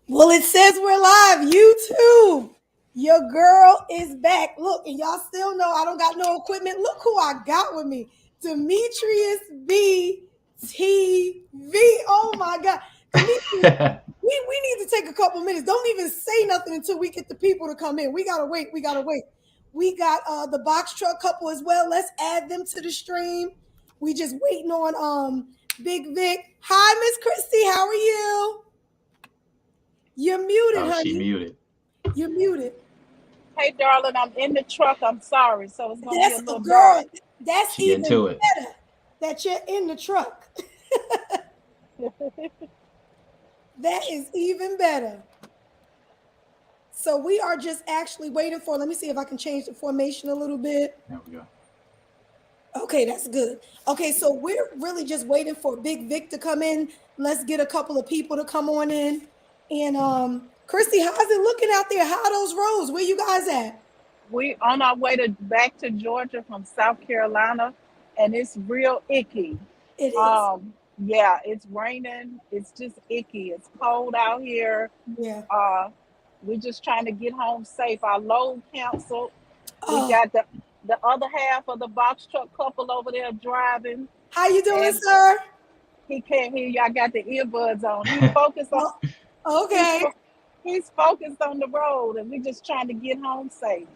Well, it says we're live. YouTube. Your girl is back. Look, and y'all still know I don't got no equipment. Look who I got with me. DemetrusB TV. Oh my God. Demetrius, we need to take a couple minutes. Don't even say nothing until we get the people to come in. We gotta wait. We gotta wait. We got the box truck couple as well. Let's add them to the stream. We just waiting on Big Vic. Hi, Miss Christy. How are you? You're muted, Oh, honey. she muted. You're muted. Hey, darling, I'm in the truck. I'm sorry, so it's gonna be a That's a little girl. dark. That's She even into it. better that you're in the truck. That is even better. So we are just actually waiting for, let me see if I can change the formation a little bit. There we go. Okay, that's good. Okay, so we're really just waiting for Big Vic to come in. Let's get a couple of people to come on in. And Christy, how's it looking out there? How are those roads? Where you guys at? We on our way to back to Georgia from South Carolina, and it's real icky. It is. Yeah, it's raining. It's just icky. It's cold out here. Yeah. We're just trying to get home safe. Our load canceled. We Oh, got the other half of the box truck couple over there driving, how you doing, and sir? he can't hear you. I got the earbuds on. He's focused on. Oh, He's okay. fo- he's focused on the road, and we're just trying to get home safe.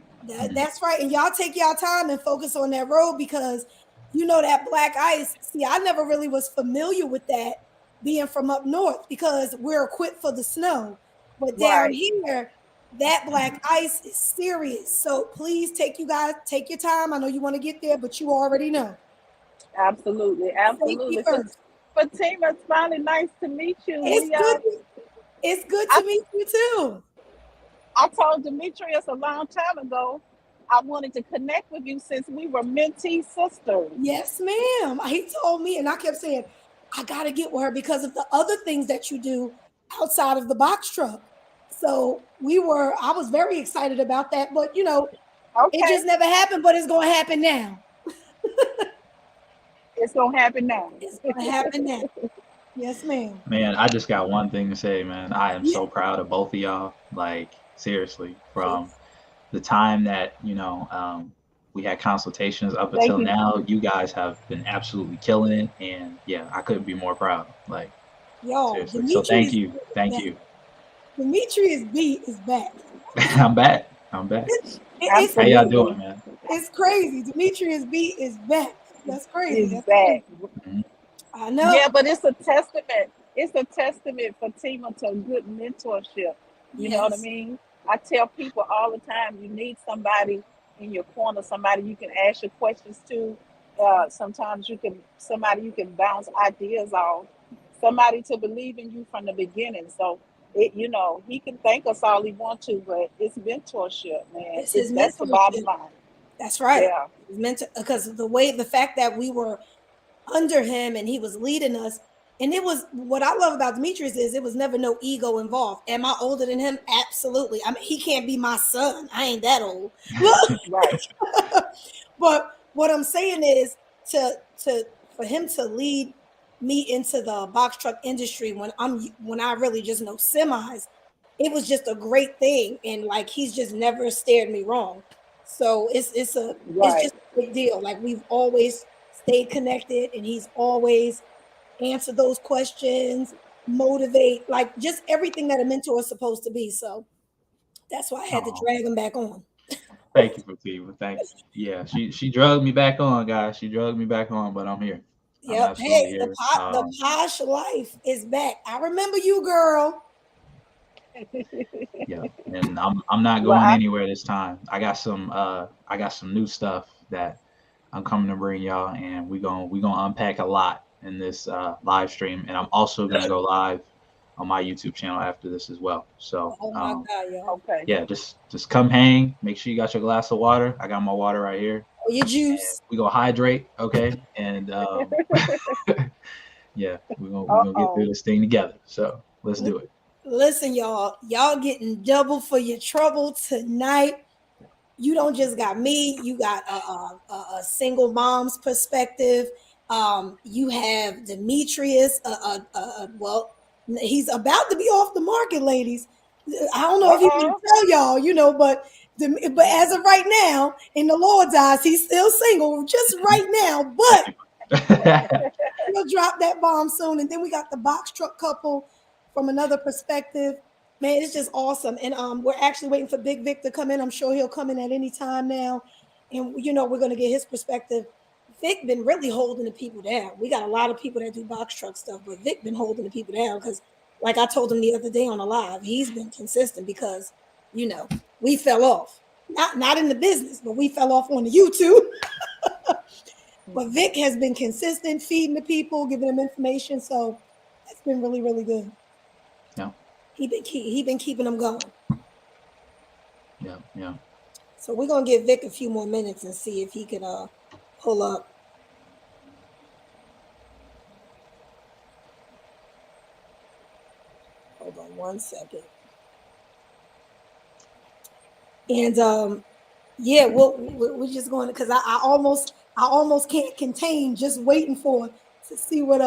That's right. And y'all take y'all time and focus on that road because you know that black ice. See, I never really was familiar with that being from up north because we're equipped for the snow. But down Right. here, that black ice is serious. So please take your time. I know you want to get there, but you already know. Absolutely, Safety absolutely. first. Fatima, it's finally nice to meet you. It's We good. It's good I, to meet you too. I told Demetrius a long time ago I wanted to connect with you since we were mentee sisters. Yes, ma'am. He told me, and I kept saying, I got to get with her because of the other things that you do outside of the box truck. So I was very excited about that, but it Okay, just never happened, but it's going to happen now. it's gonna happen now. It's going to happen now. Yes, ma'am. Man, I just got one thing to say, man. I am Yeah. so proud of both of y'all. Like, seriously, from the time that, we had consultations up Thank until you. now, you guys have been absolutely killing it. And yeah, I couldn't be more proud. Like, Yo, seriously. So thank you. Thank you. DemetrusB is back. I'm back. I'm back. How y'all Absolutely, doing, man? It's crazy. DemetrusB is back. That's crazy. is That's crazy. back. Mhm. I know. Yeah, but it's a testament. It's a testament, Fatima, to good mentorship. You know what I Yes. mean? I tell people all the time, you need somebody in your corner, somebody you can ask your questions to. Sometimes somebody you can bounce ideas off, somebody to believe in you from the beginning. So, he can thank us all he wants to, but it's mentorship, man. It's his That's the bottom mentorship. line. That's right. Yeah, It's meant to because the fact that we were under him and he was leading us, and it was what I love about Demetrius is it was never no ego involved. Am I older than him? Absolutely. I mean, he can't be my son. I ain't that old. right. But what I'm saying is to for him to lead me into the box truck industry when I really just know semis, it was just a great thing. And like he's just never steered me wrong. So it's Right. just a big deal. Like we've always stayed connected and he's always answered those questions, motivate, like just everything that a mentor is supposed to be. So that's why I had to Oh, drag him back on. thank you, Fatima. Thank you. Yeah, she drugged me back on, guys. She drugged me back on, but I'm here. I'm Yep. absolutely Hey, here. the posh life is back. I remember you, girl. Yeah, and I'm not Well, going anywhere this time. I got some new stuff that I'm coming to bring y'all, and we gonna unpack a lot in this live stream, and I'm also gonna go live on my YouTube channel after this as well. So Oh my God, y'all. okay. yeah, just come hang. Make sure you got your glass of water. I got my water right here, Oh, your and juice. we gonna hydrate, okay? And yeah, we Uh gonna get through oh. this thing together. So let's do it. Listen, y'all getting double for your trouble tonight. You don't just got me. You got a single mom's perspective. You have Demetrius. Well, He's about to be off the market, ladies. I don't know if he can tell y'all, but as of right now, in the Lord's eyes, he's still single, just right now. But he'll drop that bomb soon. And then we got the box truck couple from another perspective. Man, it's just awesome. And we're actually waiting for Big Vic to come in. I'm sure he'll come in at any time now. And we're going to get his perspective. Vic been really holding the people down. We got a lot of people that do box truck stuff, but Vic been holding the people down because, like I told him the other day on a live, he's been consistent because, we fell off. Not in the business, but we fell off on the YouTube. But Vic has been consistent, feeding the people, giving them information. So that's been really, really good. Yeah. He been keeping them going. Yeah. So we're gonna give Vic a few more minutes and see if he can pull up. Hold on 1 second. And yeah, we're just going because I almost can't contain just waiting to see what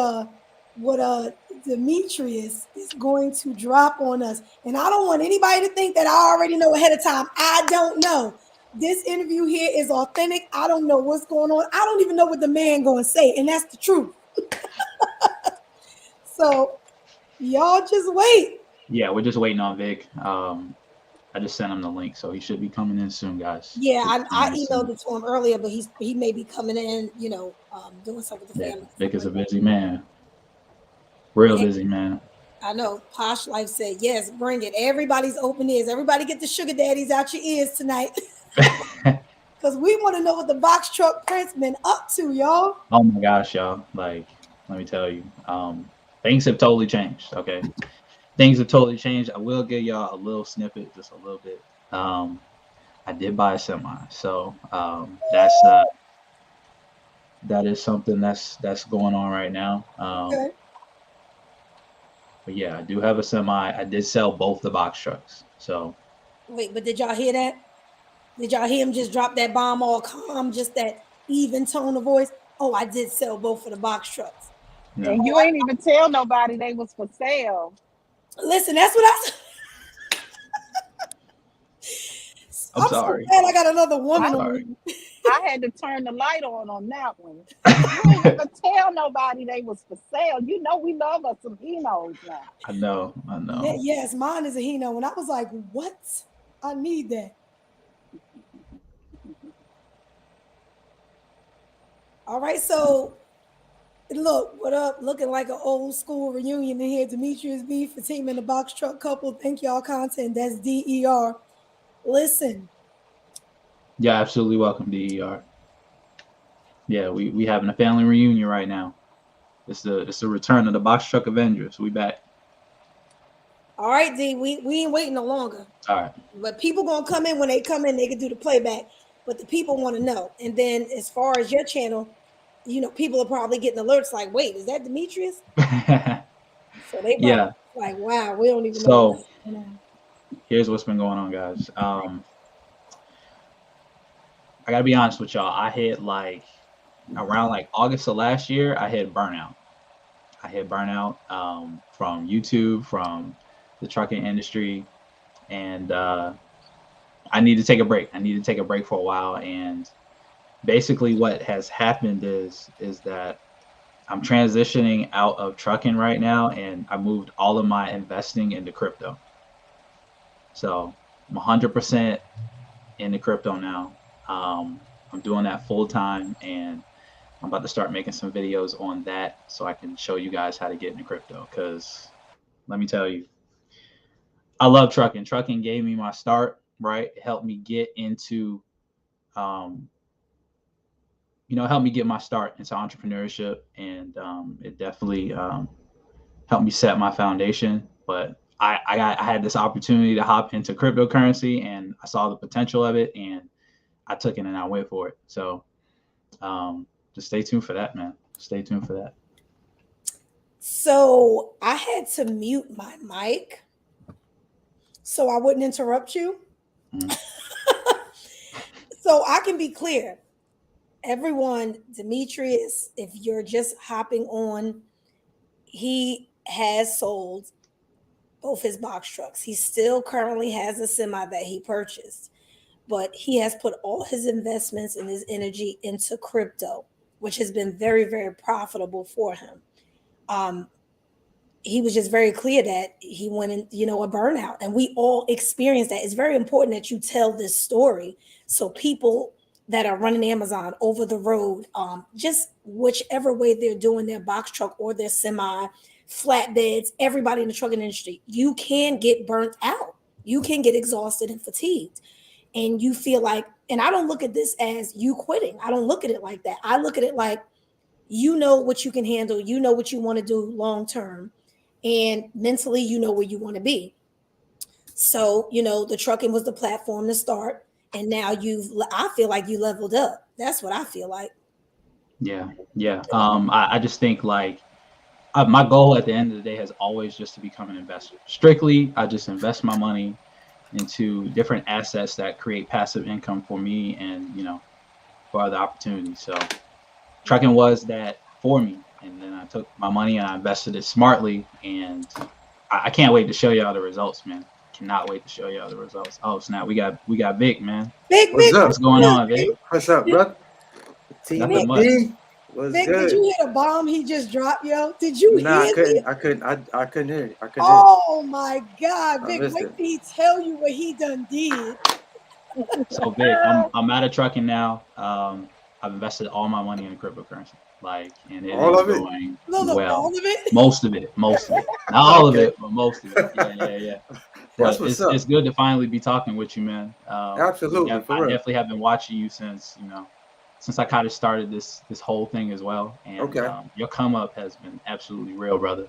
Demetrius is going to drop on us. And I don't want anybody to think that I already know ahead of time. I don't know. This interview here is authentic. I don't know what's going on. I don't even know what the man going to say, and that's the truth. So y'all just wait. Yeah, we're just waiting on Vic. I just sent him the link, so he should be coming in soon, guys. Yeah, I emailed it to him earlier, but he may be coming in, doing something with the family. Vic is a busy man. Real busy man. I know. Posh Life said, yes, bring it. Everybody's open ears. Everybody get the sugar daddies out your ears tonight. Because we want to know what the box truck Prince been up to, y'all. Oh my gosh, y'all. Like, let me tell you. Things have totally changed, okay? Things have totally changed. I will give y'all a little snippet, just a little bit. I did buy a semi, so that is something that's going on right now. Okay. But yeah, I do have a semi. I did sell both the box trucks. So wait, but did y'all hear that? Did y'all hear him just drop that bomb all calm, just that even tone of voice? Oh, I did sell both of the box trucks. no. And you ain't even tell nobody they was for sale. Listen, that's what I I'm sorry. So glad I got another woman on me. I had to turn the light on that one. You ain't even tell nobody they was for sale. You know we love us some Hinos now. I know. Yes, mine is a Hino. And I was like, what? I need that. All right, so look, what up? Looking like an old school reunion in here. DemetrusB for Team in the Box Truck Couple. Thank y'all, content. That's DER. Listen. Yeah, absolutely welcome, DER. Yeah, we having a family reunion right now. It's the return of the Box Truck Avengers. We back. All right, D. We ain't waiting no longer. All right. But people gonna come in. When they come in, they can do the playback. But the people want to know. And then as far as your channel, people are probably getting alerts like, wait, is that Demetrius? So they like, wow, we don't even know what's going on. Here's what's been going on, guys. I gotta be honest with y'all. I hit around August of last year, I hit burnout. From YouTube, from the trucking industry, and I need to take a break. I need to take a break for a while. And basically what has happened is that I'm transitioning out of trucking right now, and I moved all of my investing into crypto. So I'm 100% into crypto now. I'm doing that full time, and I'm about to start making some videos on that so I can show you guys how to get into crypto. Because let me tell you, I love trucking. Trucking gave me my start, right? It helped me get into, helped me get my start into entrepreneurship, and it definitely helped me set my foundation. But I had this opportunity to hop into cryptocurrency, and I saw the potential of it, and I took it and I went for it. So just stay tuned for that, man. Stay tuned for that. So I had to mute my mic so I wouldn't interrupt you. Mm-hmm. So I can be clear. Everyone, Demetrius, if you're just hopping on, he has sold both his box trucks. He still currently has a semi that he purchased, but he has put all his investments and his energy into crypto, which has been very, very profitable for him. He was just very clear that he went in, a burnout, and we all experienced that. It's very important that you tell this story so people that are running Amazon over the road, just whichever way they're doing their box truck or their semi, flatbeds, everybody in the trucking industry, you can get burnt out. You can get exhausted and fatigued. And you feel like, and I don't look at this as you quitting. I don't look at it like that. I look at it like, you know what you can handle. You know what you want to do long term. And mentally, you know where you want to be. So, the trucking was the platform to start. And now I feel like you leveled up. That's what I feel like. Yeah. I just think like my goal at the end of the day has always just to become an investor. Strictly, I just invest my money into different assets that create passive income for me and, for other opportunities. So trucking was that for me. And then I took my money and I invested it smartly. And I can't wait to show y'all the results, man. Cannot wait to show y'all the results. Oh snap, we got Vic, man. Big What's Vic, up? What's going on, Vic? What's up, brother? Nothing much. What's Vic, good? did you hear the bomb he just dropped, yo? Did you hear I couldn't hear it. Oh my God, Vic, wait it. till he tell you what he done did. So Vic, I'm out of trucking now. I've invested all my money in cryptocurrency. And it all is of it? going No, well. all of it? Most of it. Not all of it, but most of it. Yeah. But it's good to finally be talking with you, man. Absolutely. I definitely have been watching you since I kind of started this whole thing as well. And your come up has been absolutely real, brother.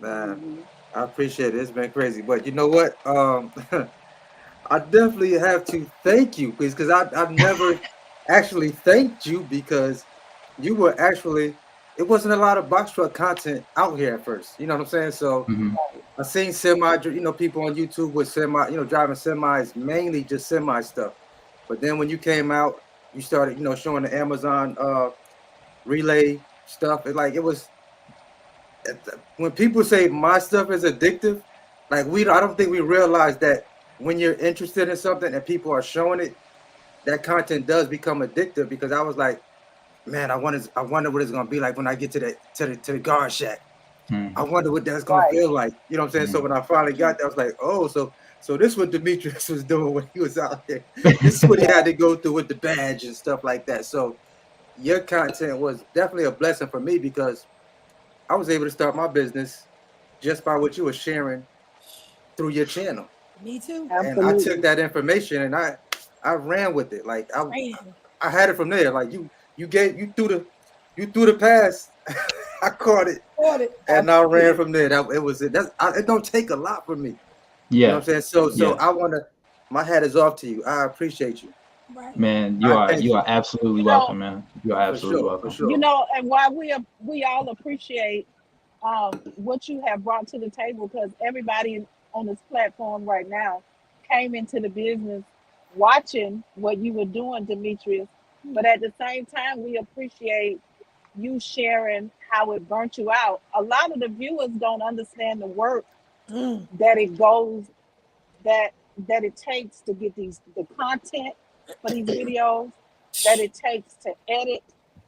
Man, I appreciate it. It's been crazy. But you know what? I definitely have to thank you because I've never actually thanked you because you were actually, it wasn't a lot of box truck content out here at first. You know what I'm saying? So I seen semi, people on YouTube with semi, driving semis, mainly just semi stuff. But then when you came out, you started, showing the Amazon relay stuff. It was, when people say my stuff is addictive, I don't think we realize that when you're interested in something and people are showing it, that content does become addictive. Because I was like, man, I wonder what it's gonna be like when I get to the guard shack. I wonder what that's gonna feel like. You know what I'm saying? So when I finally got there, I was like, oh, so this is what Demetrius was doing when he was out there. This is what he had to go through with the badge and stuff like that. So your content was definitely a blessing for me because I was able to start my business just by what you were sharing through your channel. Me too. And I took that information and I ran with it. I had it from there. You threw the pass. I caught it. And I ran from there. It don't take a lot from me. Yeah. You know what I'm saying? So my hat is off to you. I appreciate you. Right. Man, you are absolutely welcome, man. You are absolutely welcome. For sure. And why we all appreciate what you have brought to the table, because everybody on this platform right now came into the business watching what you were doing, Demetrius. But at the same time, we appreciate you sharing how it burnt you out. A lot of the viewers don't understand the work that it goes, that it takes to get the content for these videos, that it takes to edit,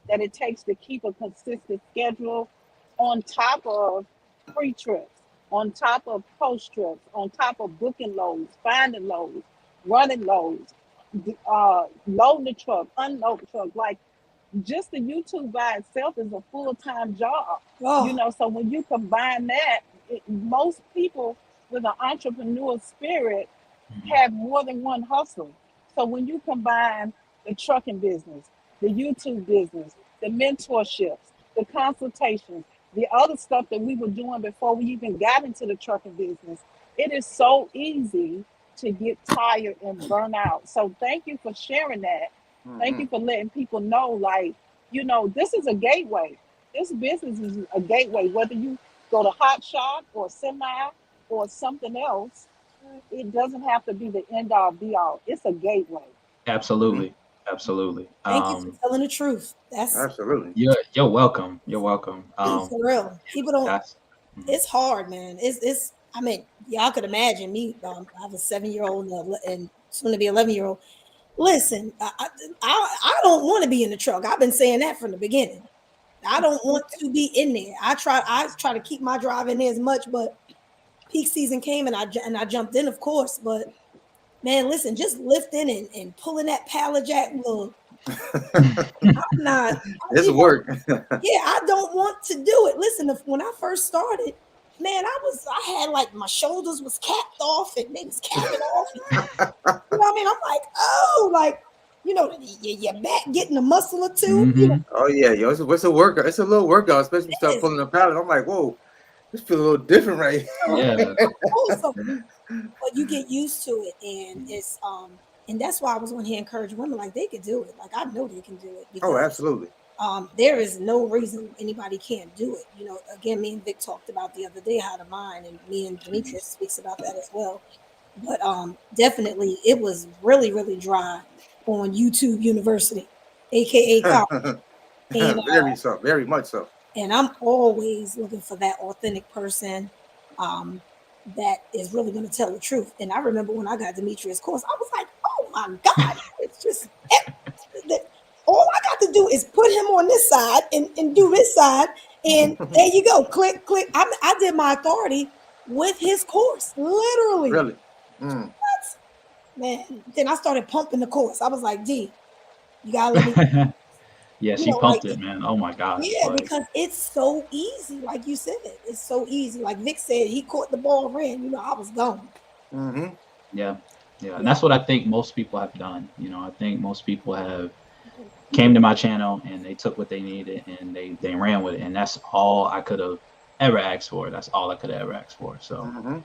that it takes to keep a consistent schedule on top of pre-trips, on top of post-trips, on top of booking loads, finding loads, running loads, loading the truck, unload the truck. Just the YouTube by itself is a full-time job. So when you combine that, most people with an entrepreneur spirit have more than one hustle. So when you combine the trucking business, the YouTube business, the mentorships, the consultations, the other stuff that we were doing before we even got into the trucking business, it is so easy to get tired and burn out. So thank you for sharing that. Thank you for letting people know, this is a gateway. This business is a gateway. Whether you go to Hot Shot or Semi or something else, it doesn't have to be the end all be all. It's a gateway. Absolutely. Thank you for telling the truth. That's absolutely. You're welcome. You're welcome. for real. People don't. It's hard, man. It's. I mean, y'all could imagine me. I have a 7-year-old and soon to be 11-year-old. Listen, I don't want to be in the truck. I've been saying that from the beginning. I don't want to be in there. I try to keep my drive in there as much, but peak season came and I jumped in, of course. But man, listen, just lifting and pulling that pallet jack, look, I'm not. It's work. Yeah, I don't want to do it. Listen, when I first started, man, I had like my shoulders was capped off and they was capping off. You know what I mean? I'm like, oh, like, you know, your back getting a muscle or 2. Mm-hmm. You know? Oh yeah, yo, it's a workout. It's a little workout, especially when you start pulling the pallet. I'm like, whoa, this feels a little different, right? Yeah. But you get used to it, and it's and that's why I was on here encouraging women like they could do it. Like I know they can do it. Because, oh, absolutely. There is no reason anybody can't do it. You know, again, me and Vic talked about the other day how to mine, and me and Demetrius speaks about that as well. But definitely, it was really, really dry on YouTube University, aka college. And, very much so. And I'm always looking for that authentic person that is really going to tell the truth. And I remember when I got Demetrius' course, I was like, oh my God, it's just all I got to do is put him on this side and do this side. And there you go. Click, click. I did my authority with his course, literally. Really? What? Man, then I started pumping the course. I was like, D, you got to let me. Yeah, she pumped it, man. Oh my God. Yeah, because it's so easy. Like you said, it's so easy. Like Vic said, he caught the ball, ran. You know, I was gone. Mm-hmm. Yeah. And that's what I think most people have done. You know, I think most people have came to my channel and they took what they needed and they ran with it. And that's all I could have ever asked for. That's all I could have ever asked for. So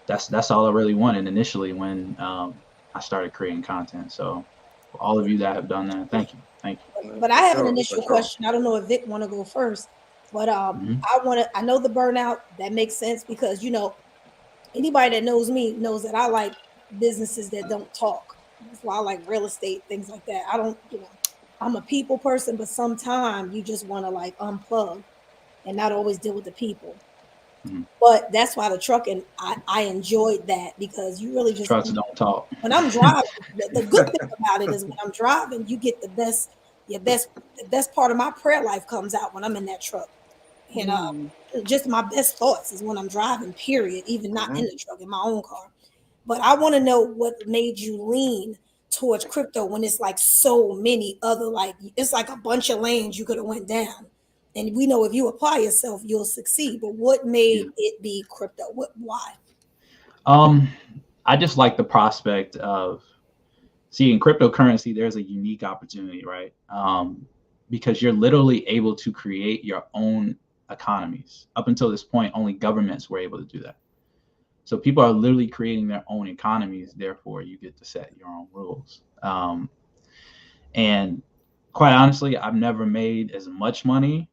that's all I really wanted initially when I started creating content. So for all of you that have done that, thank you. Thank you. But I have an initial question. I don't know if Vic want to go first, but I know the burnout, that makes sense because, you know, anybody that knows me knows that I like businesses that don't talk. That's why I like real estate, things like that. I don't, you know, I'm a people person, but sometimes you just want to like unplug and not always deal with the people. But that's why the trucking, I enjoyed that because you really just trucks don't talk. When I'm driving, the good thing about it is when I'm driving, you get the best part of my prayer life comes out when I'm in that truck. And just my best thoughts is when I'm driving, period, even not in the truck, in my own car. But I want to know what made you lean towards crypto when it's like so many other, like it's like a bunch of lanes you could have went down. And we know if you apply yourself, you'll succeed. But what made it be crypto? Why? I just like the prospect of in cryptocurrency, there's a unique opportunity, right? Because you're literally able to create your own economies. Up until this point, only governments were able to do that. So people are literally creating their own economies. Therefore, you get to set your own rules. And quite honestly, I've never made as much money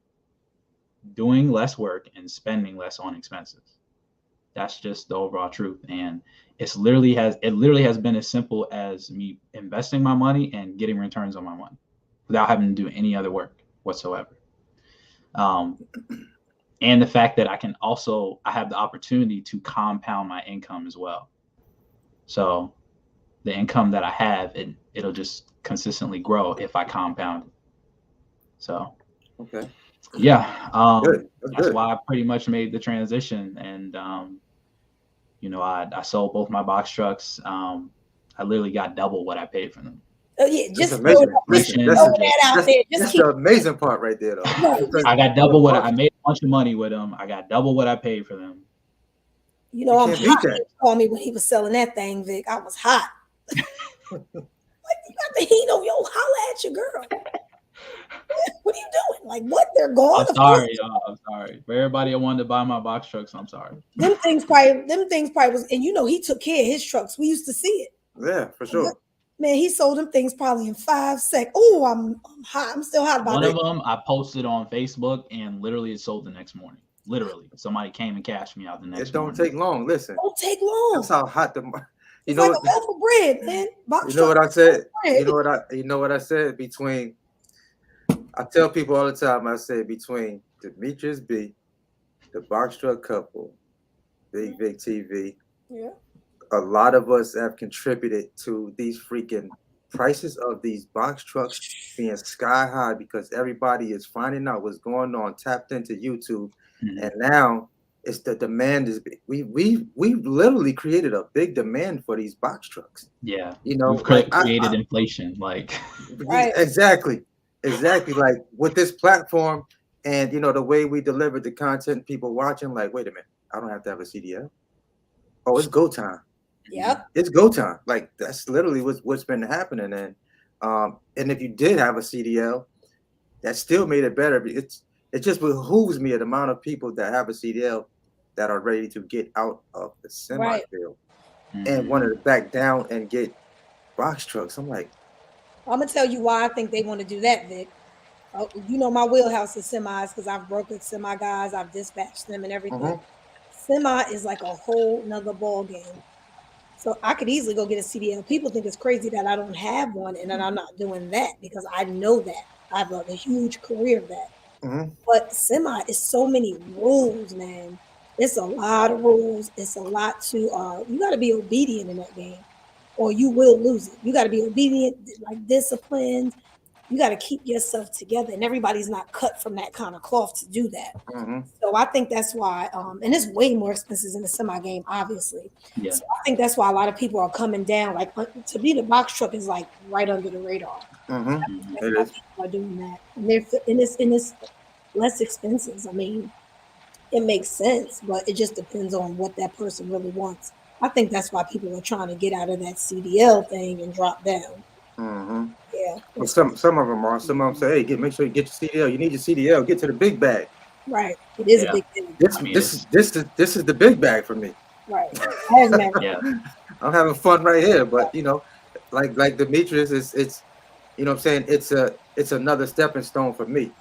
doing less work and spending less on expenses. That's just the overall truth. And it literally has been as simple as me investing my money and getting returns on my money without having to do any other work whatsoever. And the fact that I have the opportunity to compound my income as well. So the income that I have, it'll just consistently grow if I compound it. So, okay. Yeah, that's good. why I pretty much made the transition. And, you know, I sold both my box trucks. I literally got double what I paid for them. Oh yeah, just amazing. That's the amazing part right there, though. I got double I made a bunch of money with them. I got double what I paid for them. You know, I'm hot. He called me when he was selling that thing, Vic. I was hot. Like, you got the heat on your holla at your girl. What are you doing? Like, what? They're gone. I'm sorry, y'all. I'm sorry. For everybody that wanted to buy my box trucks, I'm sorry. Them things probably was, and you know, he took care of his trucks. We used to see it. Yeah, for sure. Man, he sold them things probably in 5 seconds. Oh, I'm hot. I'm still hot about it. One of them I posted on Facebook and literally it sold the next morning. Literally, somebody came and cashed me out the next morning. It don't take long. Listen. Don't take long. That's how hot it's like a loaf of bread, man. You know what I said? You know what I said? I tell people all the time, I say between DemetrusB the box truck couple, Big Vic TV. Yeah. A lot of us have contributed to these freaking prices of these box trucks being sky high because everybody is finding out what's going on, tapped into YouTube, and now it's the demand is big. We've literally created a big demand for these box trucks. Yeah, You know, we've like created inflation. Like, Right. exactly. Like with this platform and the way we deliver the content, people watching, like, wait a minute, I don't have to have a CDL. Oh, it's go time. Yep. It's go time. Like that's literally what's been happening. And if you did have a CDL, that still made it better. It just behooves me the amount of people that have a CDL that are ready to get out of the semi Right. field and wanted to back down and get box trucks. I'm like, I'm gonna tell you why I think they want to do that, Vic. You know my wheelhouse is semis because I've brokered semi guys, I've dispatched them and everything. Semi is like a whole nother ball game. So I could easily go get a CDL. People think it's crazy that I don't have one and that I'm not doing that because I know that. I have a huge career of that. But semi is so many rules, man. It's a lot of rules. It's a lot to you got to be obedient in that game or you will lose it. You got to be obedient, like disciplined. You got to keep yourself together, and everybody's not cut from that kind of cloth to do that. So I think that's why, and it's way more expensive in the semi game, obviously. Yeah. So I think that's why a lot of people are coming down. Like to me, the box truck is like right under the radar. That's why people are doing that, and it's less expensive. I mean, it makes sense, but it just depends on what that person really wants. I think that's why people are trying to get out of that CDL thing and drop down. Yeah. Well, some of them are. Some of them say, "Hey, make sure you get your CDL. You need your CDL. Get to the big bag." Right. It is a big thing. This is the big bag for me. Right. Yeah. I'm having fun right here, but like Demetrius, it's what I'm saying, it's another stepping stone for me. You know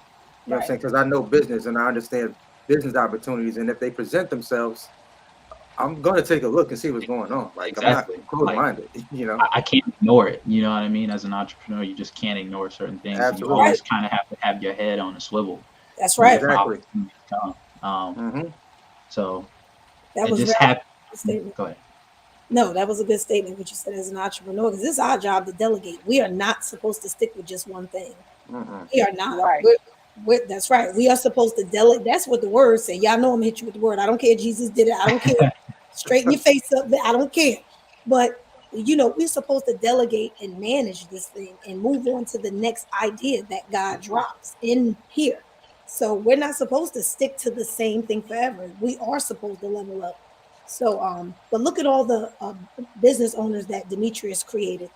what I'm saying? Because I know business and I understand business opportunities, and if they present themselves, I'm gonna take a look and see what's going on. Like Exactly. I'm not closed-minded, I can't ignore it. You know what I mean? As an entrepreneur, you just can't ignore certain things. Absolutely. You always kind of have to have your head on a swivel. That's right. Exactly. So that was just statement. Go ahead. No, that was a good statement, what you said as an entrepreneur, because this is our job to delegate. We are not supposed to stick with just one thing. We are not. Right. That's right. We are supposed to delegate. That's what the word say. Y'all know I'm hit you with the word. I don't care. Jesus did it. I don't care. Straighten your face up. I don't care. But we're supposed to delegate and manage this thing and move on to the next idea that God drops in here. So we're not supposed to stick to the same thing forever. We are supposed to level up. So, but look at all the business owners that Demetrius created.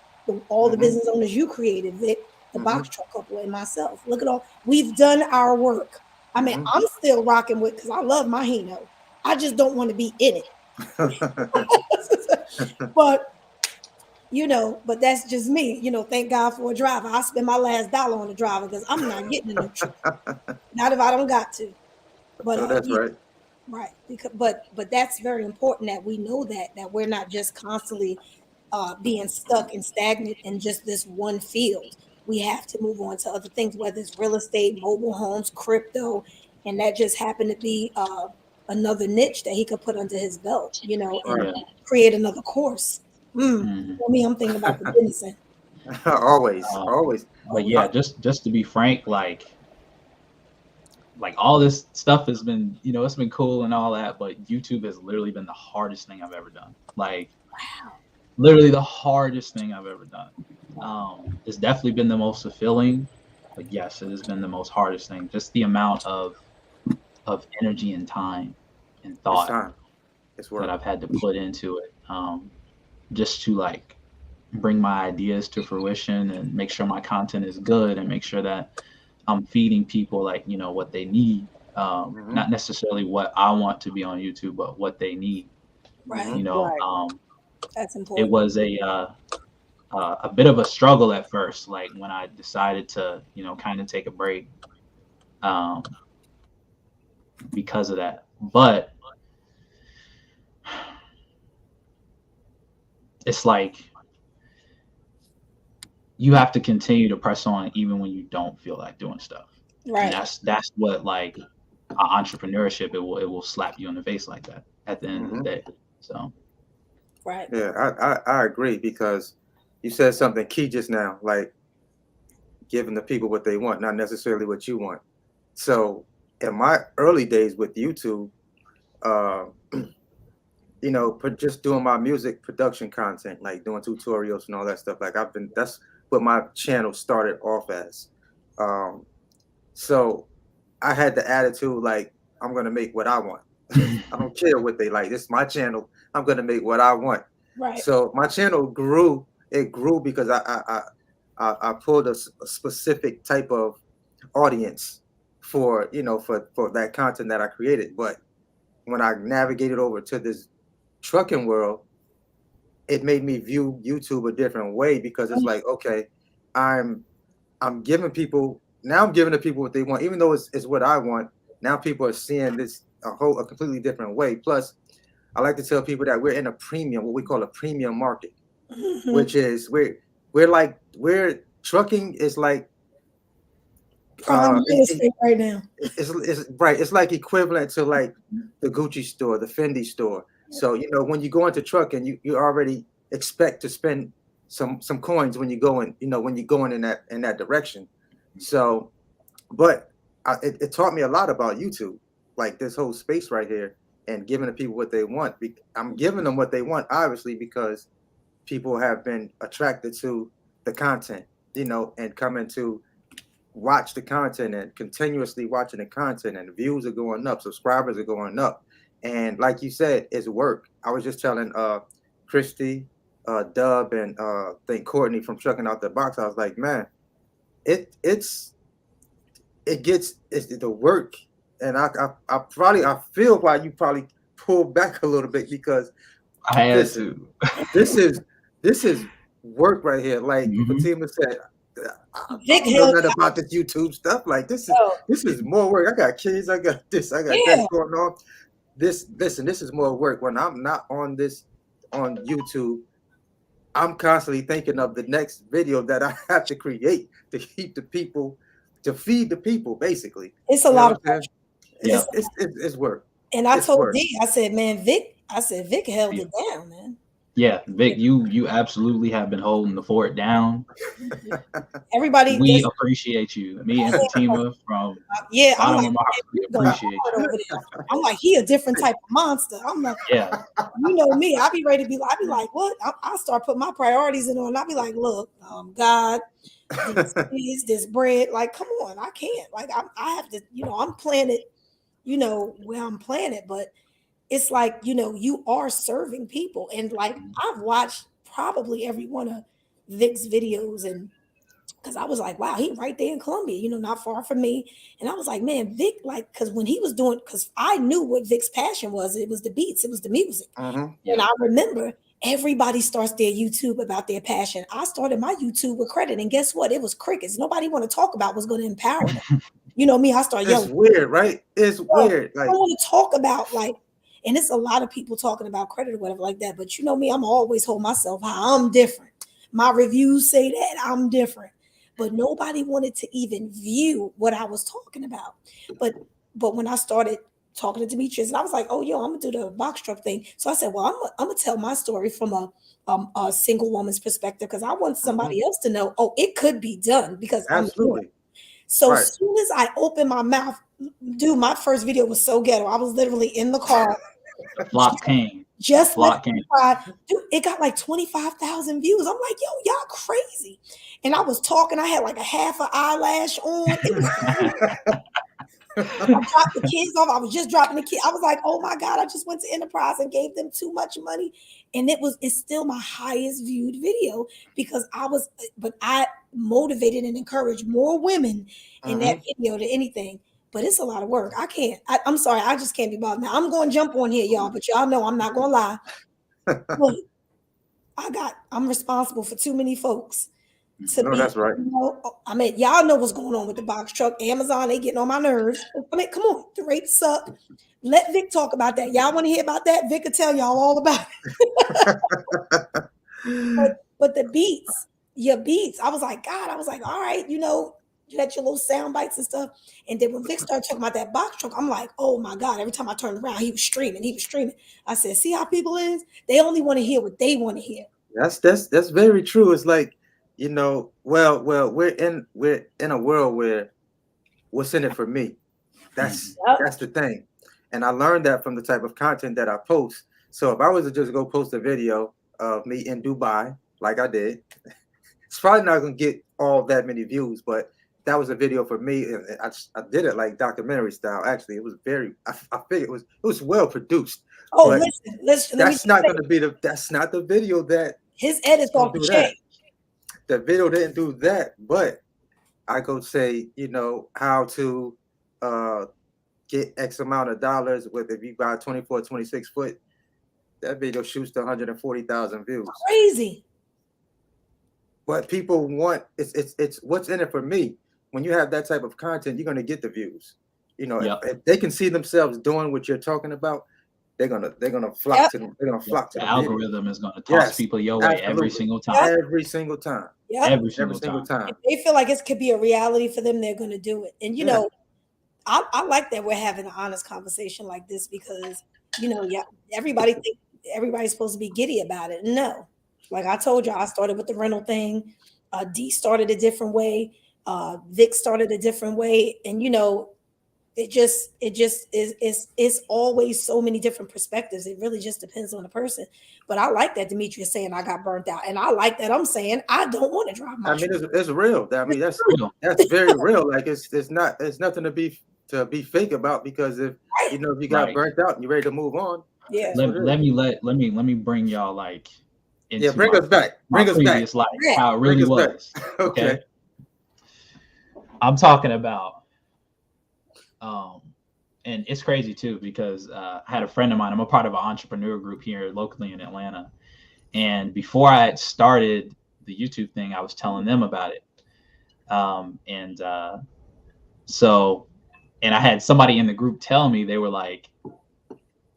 All the business owners you created, Vic, the box truck couple, and myself. Look at all. We've done our work. I mean, I'm still rocking with because I love my Hino. I just don't want to be in it. But but that's just me. Thank God for a driver. I spend my last dollar on a driver because I'm not getting a new truck. Not if I don't got to. But that's right. Right. Because, but that's very important that we know that we're not just constantly being stuck and stagnant in just this one field. We have to move on to other things, whether it's real estate, mobile homes, crypto, and that just happened to be another niche that he could put under his belt, and create another course. For me, I'm thinking about the business end. always. But yeah, just to be frank, like all this stuff has been, it's been cool and all that, but YouTube has literally been the hardest thing I've ever done. Like, literally the hardest thing I've ever done. It's definitely been the most fulfilling, but yes, it has been the most hardest thing. Just the amount of energy and time and thought that I've had to put into it, just to like bring my ideas to fruition and make sure my content is good and make sure that I'm feeding people what they need, not necessarily what I want to be on YouTube, but what they need. Right. That's important. It was a bit of a struggle at first, like when I decided to, kind of take a break, because of that. But it's like you have to continue to press on even when you don't feel like doing stuff. Right. And that's what entrepreneurship, it will slap you in the face like that at the end of the day. So right. Yeah, I agree, because you said something key just now, like giving the people what they want, not necessarily what you want. So in my early days with YouTube, you know, just doing my music production content, like doing tutorials and all that stuff. Like that's what my channel started off as. So I had the attitude, like, I'm gonna make what I want. I don't care what they like. This is my channel. I'm gonna make what I want. Right. So my channel grew. It grew because I pulled a specific type of audience for, you know, for that content that I created. But when I navigated over to this trucking world, it made me view YouTube a different way, because it's like, okay, I'm giving people, now I'm giving the people what they want, even though it's what I want. Now people are seeing this a completely different way. Plus, I like to tell people that we're in a premium, what we call a premium market, which is we're trucking is like prime real estate right now. It's right. It's like equivalent to like the Gucci store, the Fendi store. So, you know, when you go into trucking, you already expect to spend some coins when you go in, you know, when you're going in that direction. So, but it taught me a lot about YouTube, like this whole space right here, and giving the people what they want. I'm giving them what they want, obviously, because people have been attracted to the content, you know, and coming to watch the content and continuously watching the content, and the views are going up, subscribers are going up. And like you said, it's work. I was just telling Christy, Dub, and I think Courtney from Trucking Out the Box, I was like, man, it's the work. And I feel why you probably pulled back a little bit, because I had to. This is work right here. Like Fatima said, I don't know nothing about this YouTube stuff. Like this is more work. I got kids. I got this. I got that going on. This is more work. When I'm not on YouTube, I'm constantly thinking of the next video that I have to create to keep the people, to feed the people. Basically, it's a lot of work. It's work. And I told D, I said, man, Vic held it down, man. Yeah, Vic, you absolutely have been holding the fort down. Everybody, we appreciate you. Me and Fatima from bottom of my heart, we appreciate you. I'm like, he a different type of monster. I'm like, yeah, you know me. I be ready to be. I be like, what? I start putting my priorities in on. I be like, look, God, this bread. Like, come on, I can't. Like, I have to. You know, I'm planted. You know where I'm planted, but it's like, you know, you are serving people. And like, I've watched probably every one of Vic's videos, and because I was like, wow, he right there in Columbia, you know, not far from me. And I was like, man, Vic, like, because when he was doing, because I knew what Vic's passion was. It was the beats, it was the music. And I remember everybody starts their YouTube about their passion. I started my YouTube with credit, and guess what? It was crickets. Nobody want to talk about what's going to empower them. You know me, I started yelling. It's weird, right? It's weird. Like, I want to talk about, like, and it's a lot of people talking about credit or whatever like that. But you know me, I'm always hold myself high. I'm different. My reviews say that I'm different. But nobody wanted to even view what I was talking about. But when I started talking to Demetrius, and I was like, oh, yo, I'm going to do the box truck thing. So I said, well, I'm going to tell my story from a single woman's perspective, because I want somebody else to know, oh, it could be done, because absolutely. I'm doing it. So as soon as I opened my mouth, dude, my first video was so ghetto. I was literally in the car. Block came. Just dude, it got like 25,000 views. I'm like, yo, y'all crazy. And I was talking. I had like a half an eyelash on. I dropped the kids off. I was just dropping the kids. I was like, oh my God, I just went to Enterprise and gave them too much money. And it's still my highest viewed video, because I motivated and encouraged more women in that video than anything. But it's a lot of work. I'm sorry, I just can't be bothered. Now I'm going to jump on here, y'all, but y'all know I'm not going to lie. Look, I'm responsible for too many folks. That's right. You know, I mean, y'all know what's going on with the box truck. Amazon, they getting on my nerves. I mean, come on, the rates suck. Let Vic talk about that. Y'all want to hear about that? Vic will tell y'all all about it. but the beats, your beats, I was like, God, all right, you know, You had your little sound bites and stuff. And then when Vic started talking about that box truck, I'm like, oh my God, every time I turned around, he was streaming. I said, see how people is? They only want to hear what they want to hear. That's very true. It's like, you know, well, we're in a world where what's in it for me? That's the thing. And I learned that from the type of content that I post. So if I was to just go post a video of me in Dubai, like I did, it's probably not gonna get all that many views, but that was a video for me. And I did it like documentary style. Actually, it was I figured it was well produced. Oh, but listen. That's not going to be that's not the video that his edit's off the chain. The video didn't do that, but I go say, you know, how to get X amount of dollars with if you buy 24, 26 foot. That video shoots to 140,000 views. Crazy. But people want it's what's in it for me. When you have that type of content, you're going to get the views. You know, if they can see themselves doing what you're talking about, they're gonna flock to them. They're gonna flock to the the algorithm video. Is gonna toss people your way every single time. Every single time. Every single time. If they feel like it could be a reality for them, they're gonna do it. And you know, I like that we're having an honest conversation like this because you know, everybody think everybody's supposed to be giddy about it. No, like I told you, I started with the rental thing. D started a different way. Vic started a different way, and you know. It just is always so many different perspectives. It really just depends on the person. But I like that Demetrius saying I got burnt out, and I like that I'm saying I don't want to drive my. I mean, it's real. I mean, that's very real. Like it's nothing to be fake about because if you know if you got burnt out and you're ready to move on. Yeah. Let me bring y'all like. Into bring us back. Bring us back. Life, how it really was. Okay. I'm talking about. And it's crazy too because I had a friend of mine. I'm a part of an entrepreneur group here locally in Atlanta, and before I had started the YouTube thing, I was telling them about it. And I had somebody in the group tell me, they were like,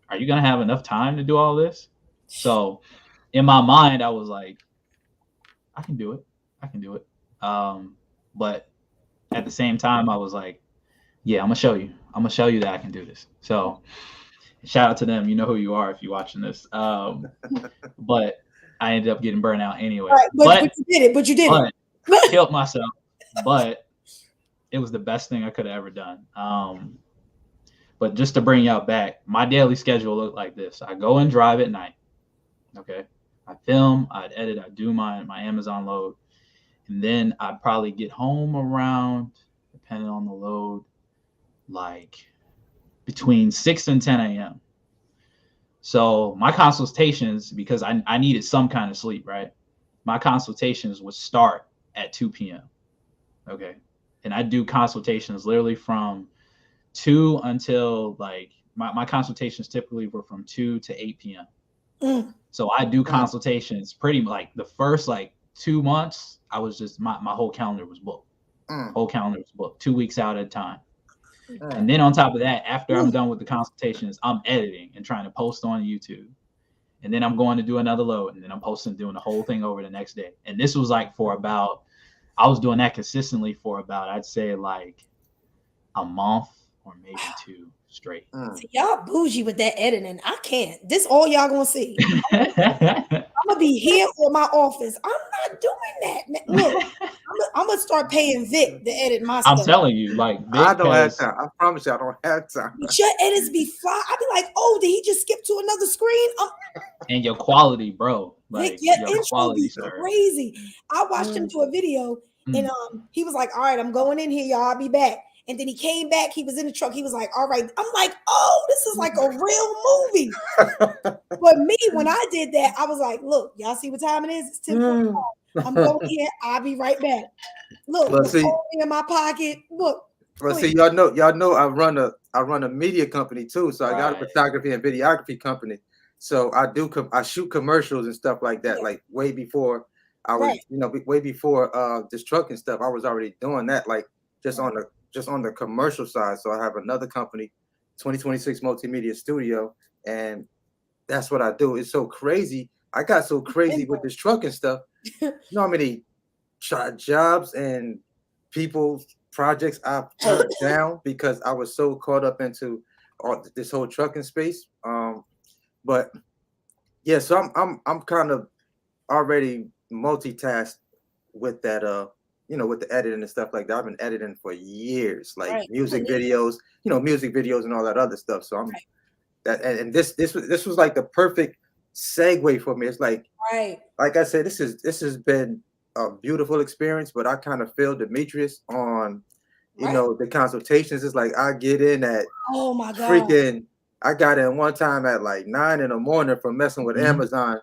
"Are you gonna have enough time to do all this?" So in my mind, I was like, "I can do it." But at the same time, I was like, yeah, I'm gonna show you that I can do this. So shout out to them. You know who you are if you're watching this. But I ended up getting burnt out anyway. Right, but you did it. Killed myself. But it was the best thing I could have ever done. But just to bring y'all back, my daily schedule looked like this. I go and drive at night. Okay. I film, I'd edit, I'd do my Amazon load. And then I'd probably get home around, depending on the load, like between 6 and 10 a.m. So my consultations, because I needed some kind of sleep, right? My consultations would start at 2 p.m. Okay. And I do consultations literally from 2 until like my consultations typically were from 2 to 8 p.m. So I do consultations pretty like the first like 2 months. I was just my whole calendar was booked. Whole calendar was booked 2 weeks out at a time. And then on top of that, after I'm done with the consultations, I'm editing and trying to post on YouTube. And then I'm going to do another load, and then I'm doing the whole thing over the next day. And this was like I was doing that consistently for about, I'd say like a month or maybe 2 straight. See, y'all bougie with that editing. I can't. This all y'all gonna see. I'm gonna be here for my office. I'm not doing that. Look, I'm gonna start paying Vic to edit my stuff. I'm telling you, like Vic I don't have time. I promise you, I don't have time. But your edits be fly. I be like, oh, did he just skip to another screen? And your quality, bro. Like Vic, your quality be crazy. I watched him do a video, and he was like, all right, I'm going in here, y'all. I'll be back. And then he came back. He was in the truck. He was like, all right. I'm like, oh, this is like a real movie. But me, when I did that, I was like, look, y'all see what time it is? It's 10:45. I'm going here. I'll be right back. Look, the phone in my pocket. Look. Well, see, y'all know I run a media company too. So I got a photography and videography company. So I shoot commercials and stuff like that. Like way before I was, way before this truck and stuff, I was already doing that. Like just on the commercial side. So I have another company, 2026 Multimedia Studio, and that's what I do. It's so crazy. I got so crazy with this truck and stuff. You know how many jobs and people projects I've turned down because I was so caught up into this whole trucking space. But yeah, so I'm kind of already multitasked with that with the editing and stuff like that. I've been editing for years, like music videos, music videos and all that other stuff. So I'm that, and this was like the perfect segue for me. It's like I said, this has been a beautiful experience, but I kind of feel Demetrius on the consultations. It's like I get in at freaking I got in one time at like 9 a.m. from messing with Amazon,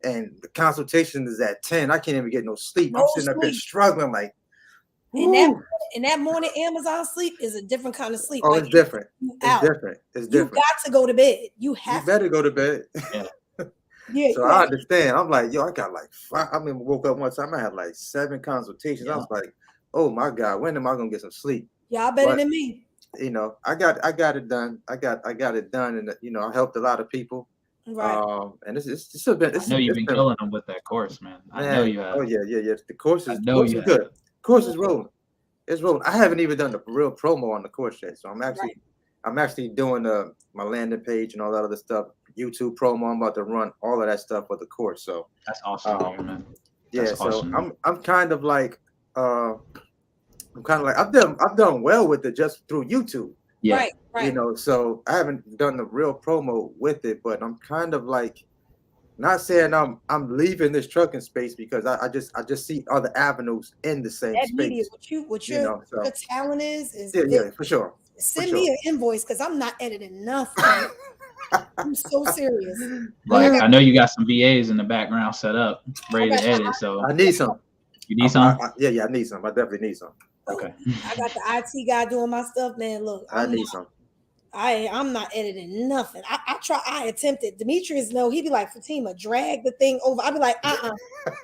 and the consultation is at 10. I can't even get no sleep. I'm sitting up there struggling like. And that morning Amazon sleep is a different kind of sleep. Oh, like, it's different. It's different. It's different. You got to go to bed. You better go to bed. Yeah. So I understand. I'm like, yo, I got like 5. I mean, woke up one time. I had like 7 consultations. I was like, oh my God, when am I gonna get some sleep? Y'all better than me. I got it done. I got it done, and I helped a lot of people. Right. And it's been. I know you've been killing them with that course, man. I know you have. Oh yeah. The course is good. Course is rolling. It's rolling. I haven't even done the real promo on the course yet, so I'm actually doing my landing page and all that other stuff. YouTube promo. I'm about to run all of that stuff with the course. So that's awesome, man. That's awesome. I'm kind of like I've done well with it just through YouTube. Yeah. Right. So I haven't done the real promo with it, but I'm kind of like not saying I'm leaving this trucking space because I just see other avenues in the same space. Media, what your talent is for sure. Send me an invoice because I'm not editing nothing. I'm so serious. Like I know you got some VAs in the background set up, ready to edit. So I need some. You need some? I need some. I definitely need some. Okay. I got the IT guy doing my stuff, man. Look, I need some. I'm not editing nothing. I attempted. Demetrius, he'd be like, Fatima, drag the thing over. I'd be like, I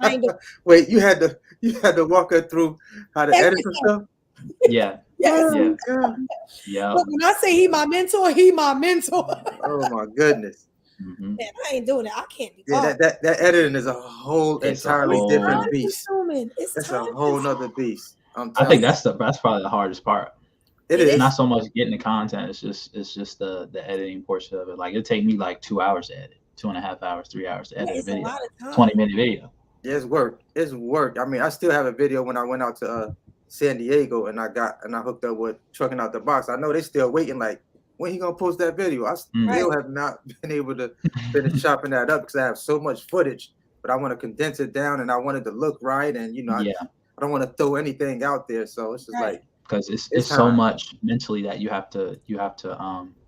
ain't doing. Wait, you had to walk her through how to edit some stuff? Yeah. Yes. Yeah. Look, when I say he my mentor, he my mentor. Oh my goodness. Man, I ain't doing it. I can't be. That editing is a whole entirely different beast. It's a whole nother beast. I think that's probably the hardest part. It's not so much getting the content. It's just the editing portion of it. Like it take me like 2 hours to edit, 2.5 hours, 3 hours to edit a video, 20-minute video. Yeah, it's work. It's work. I mean, I still have a video when I went out to San Diego and I hooked up with Trucking Out the Box. I know they still waiting. Like, when he gonna post that video? I still have not been able to finish chopping that up because I have so much footage. But I want to condense it down, and I want it to look right. And I don't want to throw anything out there. So it's just like. Because it's so much mentally that you have to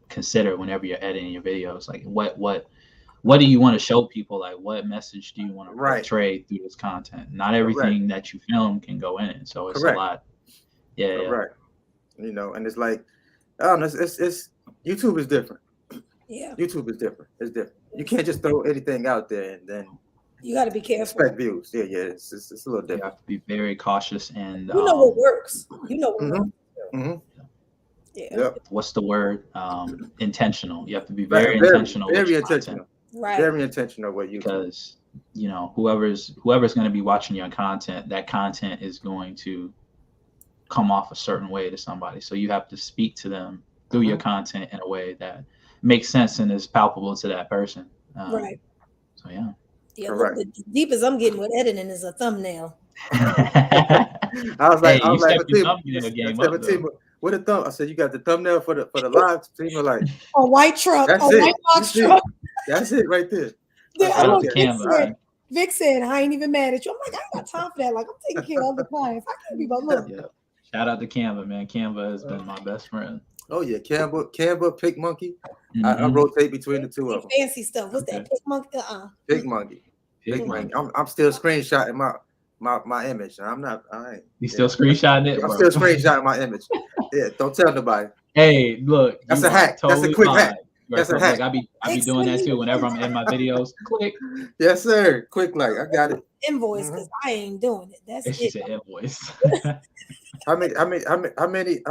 consider whenever you're editing your videos. Like what do you want to show people? Like what message do you want to portray through this content? Not everything that you film can go in it. So it's a lot. Yeah. Correct. And it's like I don't know. It's YouTube is different. Yeah. YouTube is different. It's different. You can't just throw anything out there and then. You got to be careful. Expect views. Yeah. It's a little different. You have to be very cautious and. You know what works. You know what works. Mm-hmm. Yeah. Yep. What's the word? Intentional. You have to be very intentional. Very intentional. Right. Very intentional with you. Because whoever's going to be watching your content, that content is going to come off a certain way to somebody. So you have to speak to them through your content in a way that makes sense and is palpable to that person. Right. So yeah. Yeah, look, the deepest I'm getting with editing is a thumbnail. I was like, what a thumb. I said, you got the thumbnail for the live. Fatima, like a white truck, that's white box truck. That's it right there. Vic said, I ain't even mad at you. I'm like, I ain't got time for that. Like, I'm taking care of other clients. I can't be but look. Yeah. Shout out to Canva, man. Canva has been my best friend. Oh yeah, Canva, Pick Monkey. I rotate between the two of them. Fancy stuff. What's that? Pick Monkey. Pick Monkey. I'm still screenshotting my image. You still screenshotting it? I'm still screenshotting my image. Yeah, don't tell nobody. Hey, look, that's a hack. Totally that's a quick hack. That's a hack. I be doing that too whenever I'm in my videos. Click. Yes, sir. Quick, like I got it. Invoice because I ain't doing it. That's it's it. Just an invoice. How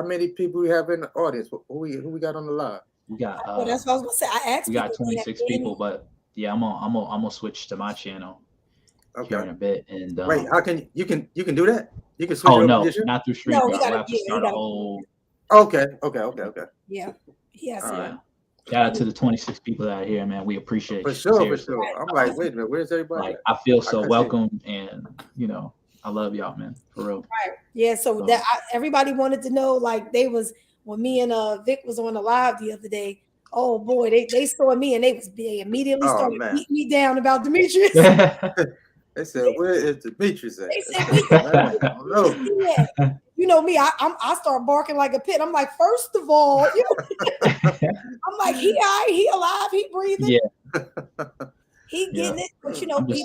many people we have in the audience? Who we got on the live? We got. Well, that's what I was gonna say. I asked. We got 26 people, but yeah, I'm gonna switch to my channel. here in a bit. And wait, how can you can do that? You can switch oh it no, over to not through No, StreamYard. we We'll gotta, have to yeah, start a whole. Okay. yeah. Yes, Yeah. yeah. Shout out to the 26 people that are here, man. We appreciate For you. sure, Seriously. for sure. I'm like, wait a minute, where's everybody? Like, I feel so couldn't see. welcome, and I love y'all, man, for real. Right. Yeah. So that everybody wanted to know, like, they was when me and Vic was on the live the other day. Oh boy, they saw me and they immediately started beating me down about Demetrius. They said, "Where is Demetrius at?" They said, you know me, I start barking like a pit. I'm like, first of all, I'm like, he alive, he breathing, he getting it. But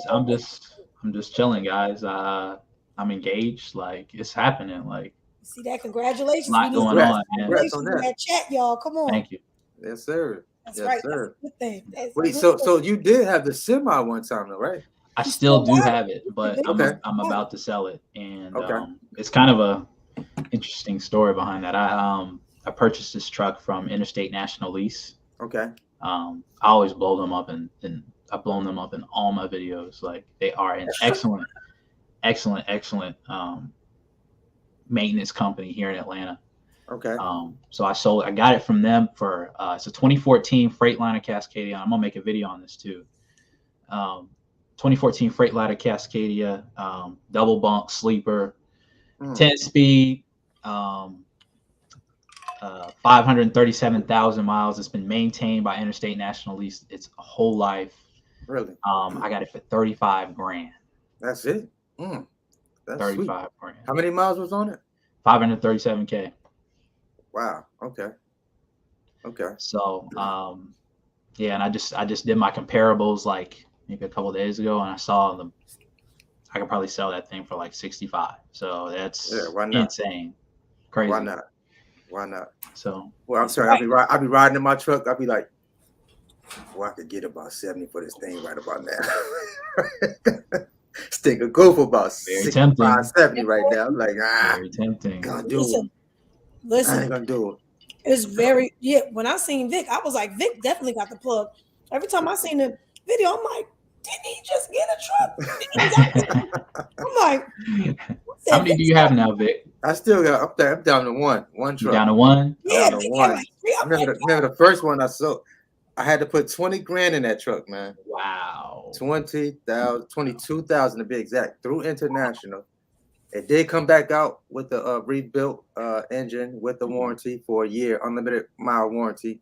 I'm just chilling, guys. I'm engaged. Like, it's happening. Like, see that? Congratulations. a lot going on, man. Congrats on that chat, y'all. Come on. Thank you. Yes, sir. That's yes, right. sir. That's a good thing. Wait, so you did have the semi one time, though, right? I still do have it, but Okay. I'm about to sell it, and it's kind of a interesting story behind that. I purchased this truck from Interstate National Lease. Okay. I always blow them up, and I've blown them up in all my videos. Like, they are an excellent maintenance company here in Atlanta. Okay. So I got it from them for it's a 2014 Freightliner Cascadia. I'm gonna make a video on this too. 2014 Freightliner Cascadia, double bunk sleeper, 10 speed, 537,000 miles. It's been maintained by Interstate National Lease its whole life. Really? I got it for 35 grand. That's it. That's 35 sweet. grand. How many miles was on it? 537K. Wow. Okay. So and I just did my comparables like maybe a couple of days ago, and I saw I could probably sell that thing for like 65. So that's insane. Crazy. Why not? So, well, I'm sorry. I'll be riding in my truck. I'll be like, well, I could get about 70 for this thing right about now. Stick a go for about 65, 70 right now. I'm like, very tempting. Listen, I ain't gonna do it. It's very when I seen Vic, I was like, Vic definitely got the plug. Every time I seen the video, I'm like, didn't he just get a truck? I'm like, how many do you have now, Vic? I still got I'm down to one truck. You down to one? Yeah, down to one. Remember the first one I sold, I had to put 20 grand in that truck, man. Wow. 22,000 to be exact, through International. It did come back out with the rebuilt engine with the warranty for a year, unlimited mile warranty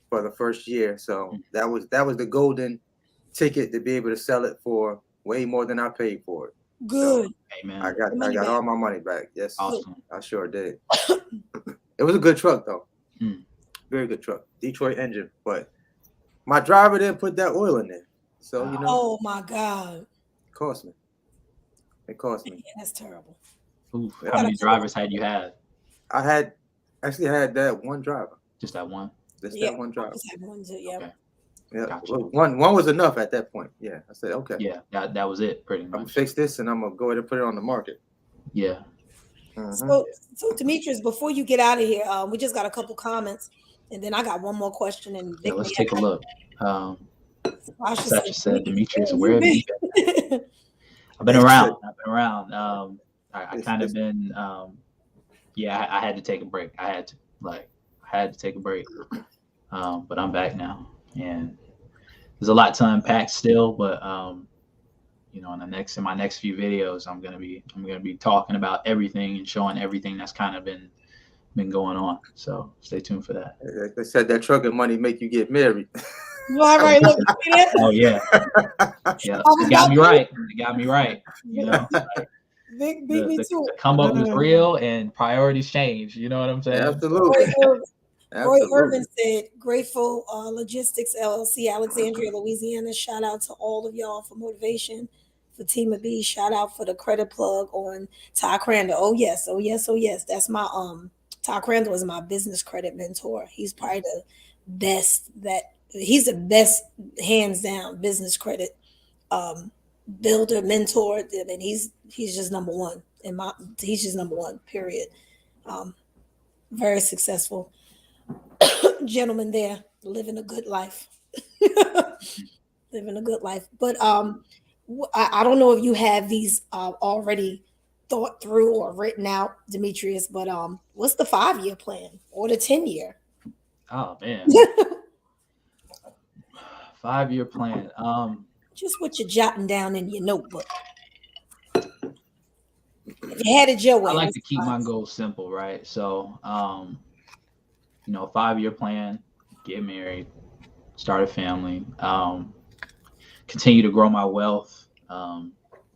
for the first year. So that was the golden ticket to be able to sell it for way more than I paid for it. Good. So, hey, man. I got all my money back. Yes. Awesome. I sure did. It was a good truck though. Very good truck. Detroit engine. But my driver didn't put that oil in there. So oh my God. It cost me. Yeah, that's terrible. Oof. How many drivers had you had? I actually had that one driver. Just that one? Just that one driver. Just had one too, yeah. Okay. Yeah, Gotcha. one was enough at that point. Yeah, I said okay. Yeah, that was it, pretty much. I'm gonna fix this and I'm gonna go ahead and put it on the market. Yeah. So Demetrius, before you get out of here, we just got a couple comments, and then I got one more question. And let's take a look. Sasha said, Demetrius, where have you been? I've been around. I kind of been. I had to take a break. I had to take a break. But I'm back now, and there's a lot to unpack still. But in my next few videos, I'm gonna be talking about everything and showing everything that's kind of been going on. So stay tuned for that. They said that trucking money make you get married. All right, look. Oh yeah. It got me right. Vic beat me too. The come up was real and priorities change. You know what I'm saying? Absolutely. Roy Irvin said, Grateful Logistics LLC, Alexandria, Louisiana. Shout out to all of y'all for motivation. DemetrusB, shout out for the credit plug on Ty Crandall. Oh yes. That's my Ty Crandall is my business credit mentor. He's probably the best he's the best hands down business credit builder, mentor. I mean, he's just number one he's just number one, period. Very successful gentleman there, living a good life. But I don't know if you have these already thought through or written out, Demetrius, but what's the 5-year plan or the 10-year? Oh man, 5-year plan. Just what you're jotting down in your notebook. If you had it your way, I like what's to the keep my 5 years? goals simple, right? So, 5-year plan: get married, start a family, continue to grow my wealth.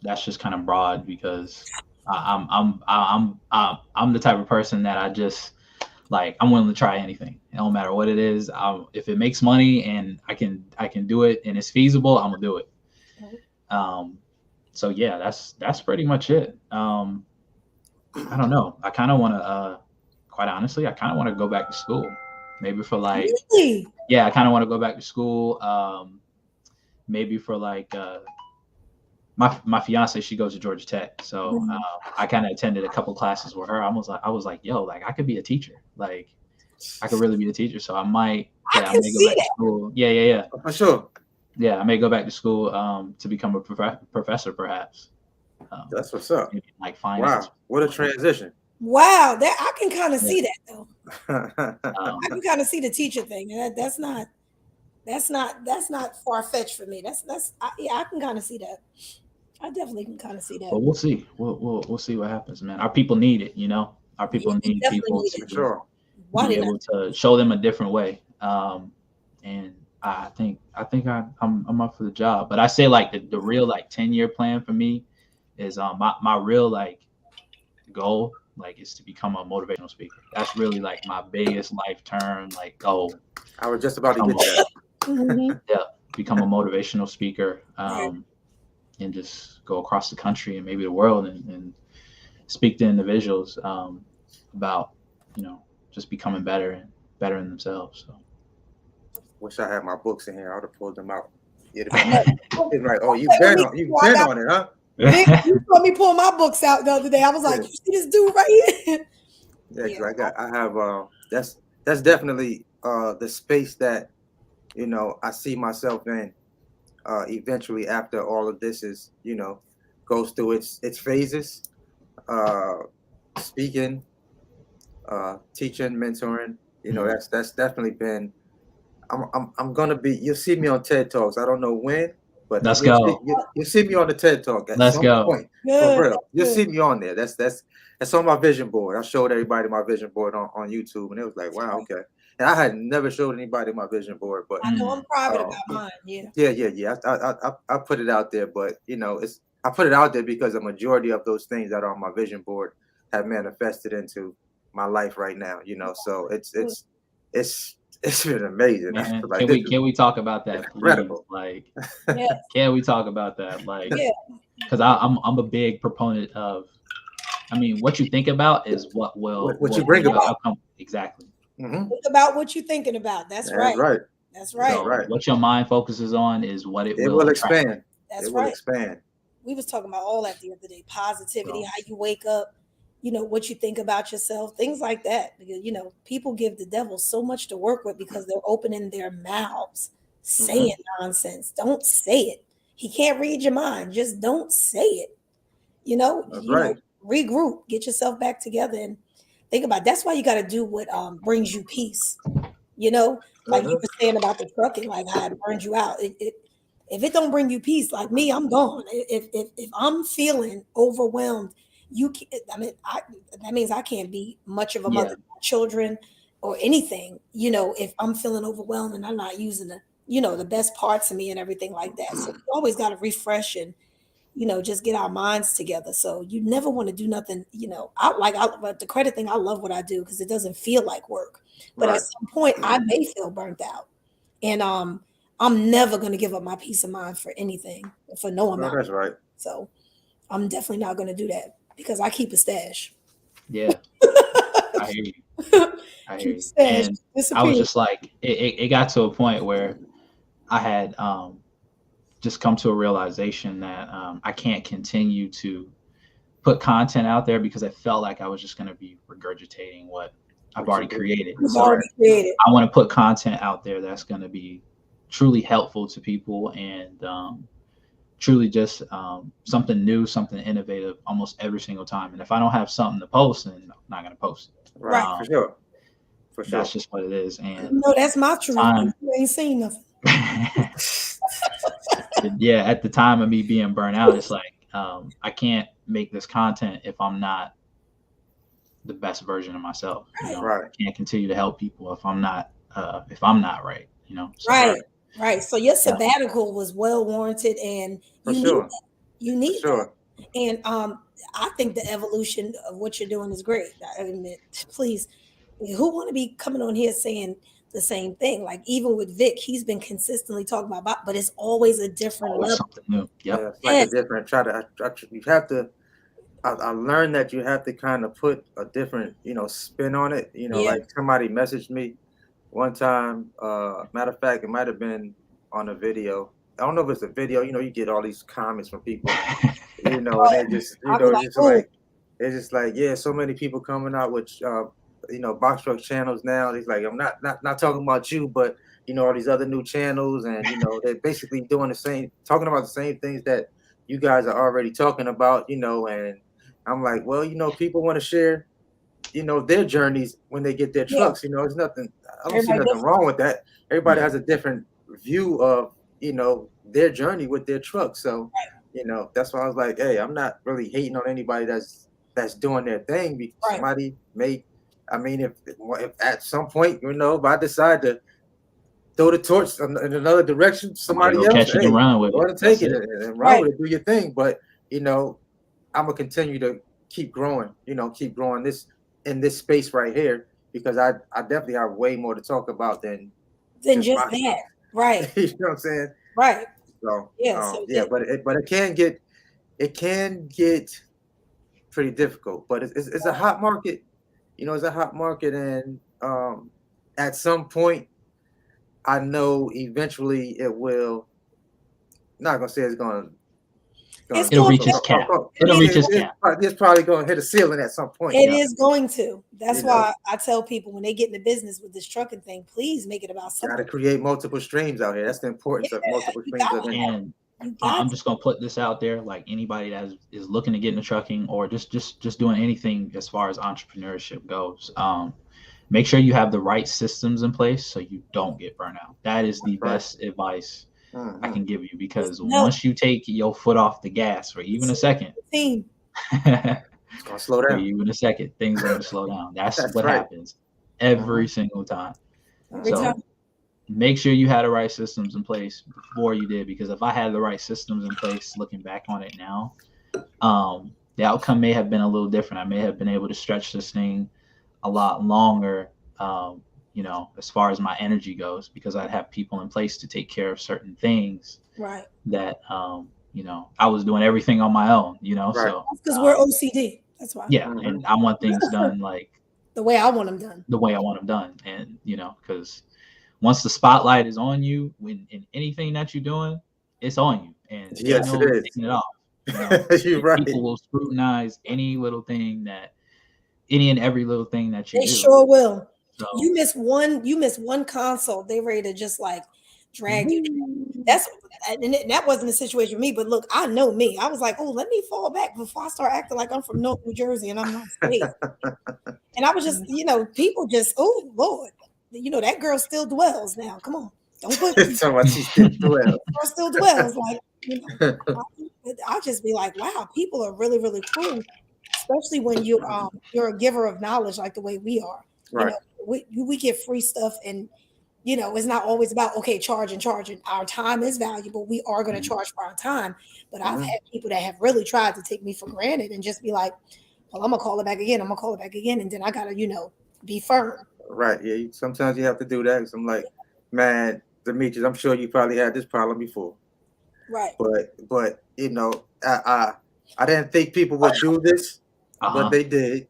That's just kind of broad because I'm the type of person that I just like. I'm willing to try anything. It don't matter what it is. If it makes money and I can do it and it's feasible, I'm gonna do it. So yeah, that's pretty much it. I don't know. I kind of want to, quite honestly, I kind of want to go back to school. Maybe for like, Really? yeah, I kind of want to go back to school. Maybe for like, my fiance, she goes to Georgia Tech, so I kind of attended a couple classes with her. I was like, yo, like I could be a teacher. Like I could really be a teacher. So I might, I yeah, I can may go see back to that. school. Yeah. For sure. Yeah, I may go back to school to become a professor, perhaps. That's what's up. Maybe like finance. Wow, what a transition. Wow, that I can kind of see that though. Um, I can kind of see the teacher thing. That's not far fetched for me. Yeah, I can kind of see that. I definitely can kind of see but that. we'll see. We'll see what happens, man. Our people need it, Our people Yeah, they need definitely people need to it. For sure. Why be did able to show them a different way. And I think I'm up for the job. But I say like the real like 10-year plan for me is my real like goal like is to become a motivational speaker. That's really like my biggest life term like goal. I was just about to Become get that. yeah, become a motivational speaker. Right. And just go across the country and maybe the world and speak to individuals about just becoming better and better in themselves. So Wish I had my books in here. I would have pulled them out. You'd I have know. been like, oh, you've Okay, been me on too. I got it, huh? Vic, you told me pull my books out the other day. I was like, you see this dude right here? Yeah, because I have that's definitely the space that I see myself in eventually after all of this is goes through its phases, speaking, teaching, mentoring. That's definitely been. I'm gonna be. You'll see me on TED Talks. I don't know when, but let's go. you'll see me on the TED Talk at Let's some go. point. For real, you'll see me on there. That's on my vision board. I showed everybody my vision board on YouTube, and it was like, wow, okay. And I had never showed anybody my vision board, but I know I'm private about mine. Yeah. yeah. I put it out there, but I put it out there because a majority of those things that are on my vision board have manifested into my life right now. So it's been amazing. Man, Like, can we talk about that, please? incredible. Like, Yes. can we talk about that? Like, Yeah. because I'm a big proponent of. I mean, what you think about is what you bring will about. outcome. Exactly. Mm-hmm. Think about what you're thinking about. That's right. Right. That's right. So right. what your mind focuses on is what it It will will attract. expand. That's It will right. expand. We was talking about all that the other day. Positivity, So- how you wake up, what you think about yourself, things like that. Because people give the devil so much to work with because they're opening their mouths, saying nonsense. Don't say it. He can't read your mind. Just don't say it. That's right. Regroup, get yourself back together, and think about it. That's why you got to do what brings you peace. Like you were saying about the trucking, like how it burned you out. If it don't bring you peace, like me, I'm gone. If I'm feeling overwhelmed, that means I can't be much of a mother to my children or anything. If I'm feeling overwhelmed and I'm not using the best parts of me and everything like that. So you always got to refresh and just get our minds together. So you never want to do nothing. But the credit thing, I love what I do because it doesn't feel like work. But at some point, I may feel burnt out, and I'm never going to give up my peace of mind for anything, for no amount. That's right. So I'm definitely not going to do that because I keep a stash. Yeah, I hear you. I hear you. And I was just like, it got to a point where I had just come to a realization that I can't continue to put content out there because I felt like I was just going to be regurgitating what I've already created. So I want to put content out there that's going to be truly helpful to people and truly just something new, something innovative almost every single time. And if I don't have something to post, then I'm not going to post it. Right. For sure. For sure. That's just what it is. And no, that's my truth. You ain't seen nothing. Yeah, at the time of me being burnt out, it's like I can't make this content if I'm not the best version of myself. You know, Right. I can't continue to help people if I'm not right. You know, so, right. So your sabbatical was well warranted, and you need that. You need that. And I think the evolution of what you're doing is great. I admit, please, who want to be coming on here saying the same thing? Like even with Vic, he's been consistently talking about, but it's always a different level. Something new. Yep. Yeah, it's like a different. You have to. I learned that you have to kind of put a different, spin on it. Like somebody messaged me one time. Matter of fact, it might have been on a video. I don't know if it's a video. You get all these comments from people. And they just, it's just like, yeah, so many people coming out with, box truck channels now. He's like, I'm not talking about you, but all these other new channels, and they're basically doing talking about the same things that you guys are already talking about, and I'm like, well, people want to share, their journeys when they get their trucks. It's nothing. I don't see nothing wrong with that. Everybody has a different view of, their journey with their truck. So, that's why I was like, hey, I'm not really hating on anybody that's doing their thing, because somebody may. I mean, if at some point, if I decide to throw the torch in another direction, somebody else, catch it and run with it. Take it and run with it, do your thing. But I'm gonna continue to keep growing. Keep growing in this space right here, because I definitely have way more to talk about than just that. Right. You know what I'm saying? Right. So but it can get pretty difficult. But it's a hot market. It's a hot market, and at some point, I know eventually it will. Not gonna say it's gonna. It'll reach its cap. It'll reach its cap. It's probably gonna hit a ceiling at some point. It is going to. That's why I tell people when they get into business with this trucking thing, please make it about something. Got to create multiple streams out here. That's the importance of multiple streams. And I'm just gonna put this out there, like anybody that is looking to get into trucking or just doing anything as far as entrepreneurship goes. Make sure you have the right systems in place so you don't get burnt out. That is the best advice I can give you, because once you take your foot off the gas for even a second, it's gonna slow down. Even a second, things are gonna slow down. That's what happens every single time. Make sure you had the right systems in place before you did, because if I had the right systems in place, looking back on it now, the outcome may have been a little different. I may have been able to stretch this thing a lot longer, as far as my energy goes, because I'd have people in place to take care of certain things that, I was doing everything on my own, so. Because we're OCD. That's why. Yeah. And I want things done like the way I want them done. The way I want them done. And, because once the spotlight is on you, in anything that you're doing, it's on you. And yes, it is. Taking it off. You're right. People will scrutinize any and every little thing that you do. They sure will. So, you miss one consult, they ready to just like drag you. That wasn't a situation with me, but look, I know me. I was like, oh, let me fall back before I start acting like I'm from North New Jersey and I'm not safe. And I was just, people just, oh Lord, that girl still dwells now. Come on, don't put she still dwells. Still dwells. Like, I'll just be like, wow, people are really, really cool, especially when you're a giver of knowledge like the way we are. Right. We get free stuff, and it's not always about charging. Our time is valuable. We are going to charge for our time. But I've had people that have really tried to take me for granted and just be like, well, I'm gonna call it back again. And then I gotta, be firm. Right. Yeah. Sometimes you have to do that. Because I'm like, man, Demetrius, I'm sure you probably had this problem before. Right. But I didn't think people would do this, but they did.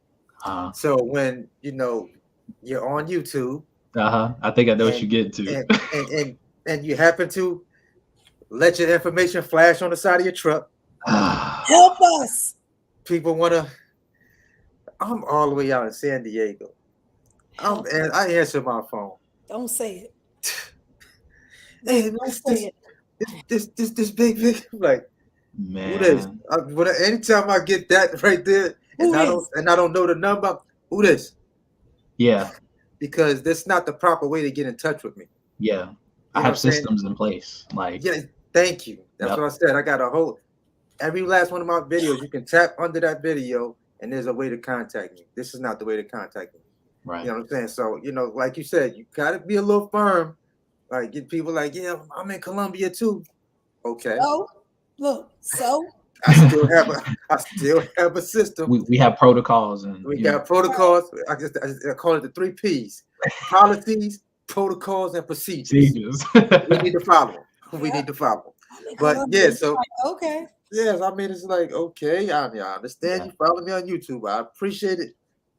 So when you're on YouTube. I think I know what you get to. And you happen to let your information flash on the side of your truck. Help us. People wanna. I'm all the way out in San Diego. And I answer my phone. Don't say it. Hey, don't say it. This Big Vic. I'm like, Who this? Man, Anytime I get that right there, Who and I don't know the number, who this? yeah, Because that's not the proper way to get in touch with me. yeah. I You know what I'm have saying? systems in place. Like, Yeah, thank you. That's Yep. what I said. I got a whole every last one of my videos. You can tap under that video, and there's a way to contact me. This is not the way to contact me. right. You know what I'm saying? So, like you said, you gotta be a little firm. Like get people like, yeah, I'm in Colombia too. Okay. So, look, so I still have a system. We have protocols and We got protocols. I call it the 3 P's: policies, protocols, and procedures. We need to follow them. We need to follow them. But yeah, so like, okay. yes, I mean it's like okay. I understand you follow me on YouTube. I appreciate it.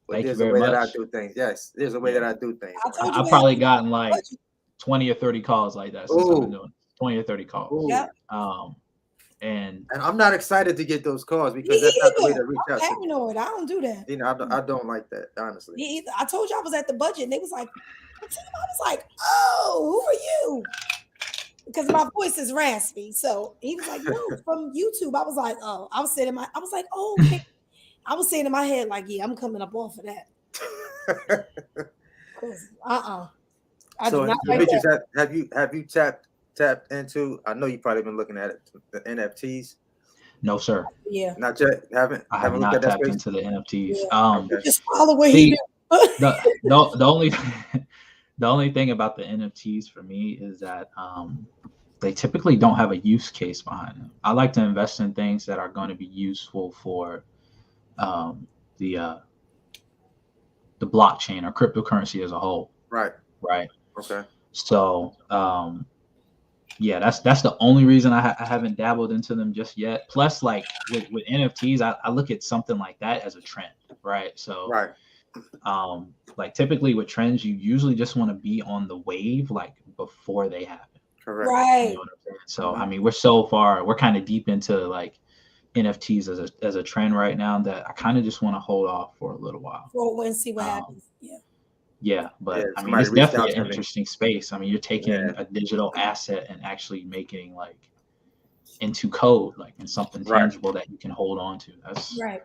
But Thank you there's a very way that I much. do things. Yes, there's a way that I do things. I told you I've we probably had- gotten like 20 or 30 calls like that since I've been Ooh. doing it. 20 or 30 calls. Ooh. Yep. And I'm not excited to get those calls because Me that's not the way either. to reach I'm out to me. paranoid. I don't do that. I don't like that, honestly. Me either. I told you I was at the budget, and they was like, I was like, oh, who are you? Because my voice is raspy. So he was like, no, from YouTube. I was like, oh, I was like, oh, okay. I was saying in my head, like, yeah, I'm coming up off of that. I So do not like Demetrius, that. have you tapped into? I know you probably been looking at it, the NFTs. no, sir. Yeah. Not yet. I have looked not at that tapped space? into the NFTs. You just follow what he do. the only the only thing about the NFTs for me is that they typically don't have a use case behind them. I like to invest in things that are going to be useful for the blockchain or cryptocurrency as a whole. Right. Okay. So yeah, that's the only reason I haven't dabbled into them just yet. Plus, like with NFTs, I look at something like that as a trend, right? So right. Like typically with trends, you usually just want to be on the wave like before they happen. Correct. Right. You know what I'm saying? So I mean, we're kind of deep into like NFTs as a trend right now that I kind of just want to hold off for a little while. Roll and see what happens. Yeah. Yeah, but I mean, somebody it's reached out definitely to an me. interesting space. I mean, you're taking Yeah. a digital asset and actually making like into code, like in something Right. tangible that you can hold on to. That's Right.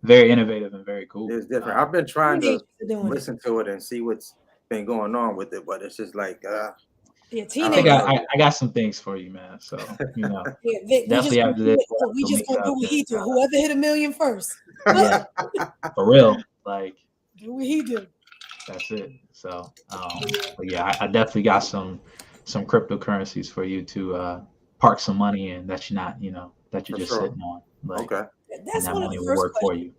very innovative and very cool. It's different. I've been trying to Doing it. listen to it and see what's been going on with it, but it's just like Yeah, I think teenagers. I got some things for you, man. So you know, Yeah, Vic, definitely after this, we just gonna do what he do. Whoever hit $1 million first. yeah, for real. Like Do what he do. that's it. So, but yeah, I definitely got some cryptocurrencies for you to park some money in that you're not, that you're For just sure. sitting on. Like, okay. That's and that one of money the will first work for questions. you.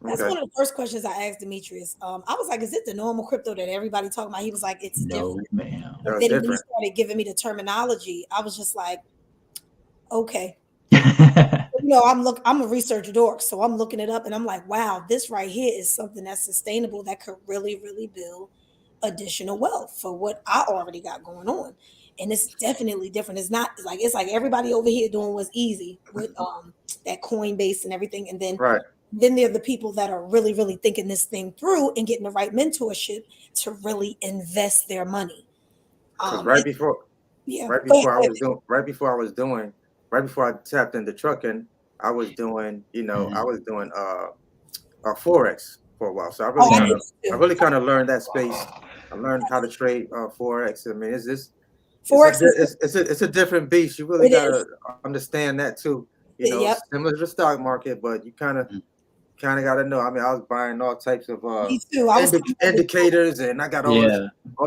That's Okay. one of the first questions I asked Demetrius. I was like, "Is it the normal crypto that everybody talking about?" He was like, "It's No, different." ma'am. But That's then when he different. started giving me the terminology, I was just like, "Okay." I'm a research dork, so I'm looking it up, and I'm like, "Wow, this right here is something that's sustainable that could really, really build additional wealth for what I already got going on." And it's definitely different. It's like everybody over here doing what's easy with that Coinbase and everything, and then Right. then there are the people that are really, really thinking this thing through and getting the right mentorship to really invest their money. Right before I tapped into trucking, I was doing, Forex for a while. So I really kind of learned that space. I learned how to trade Forex. I mean, Forex it's a different beast. You really gotta understand that too. Yep. Similar to the stock market, but you kind of got to know. I mean, I was buying all types of Me too. I was indicators, and I got all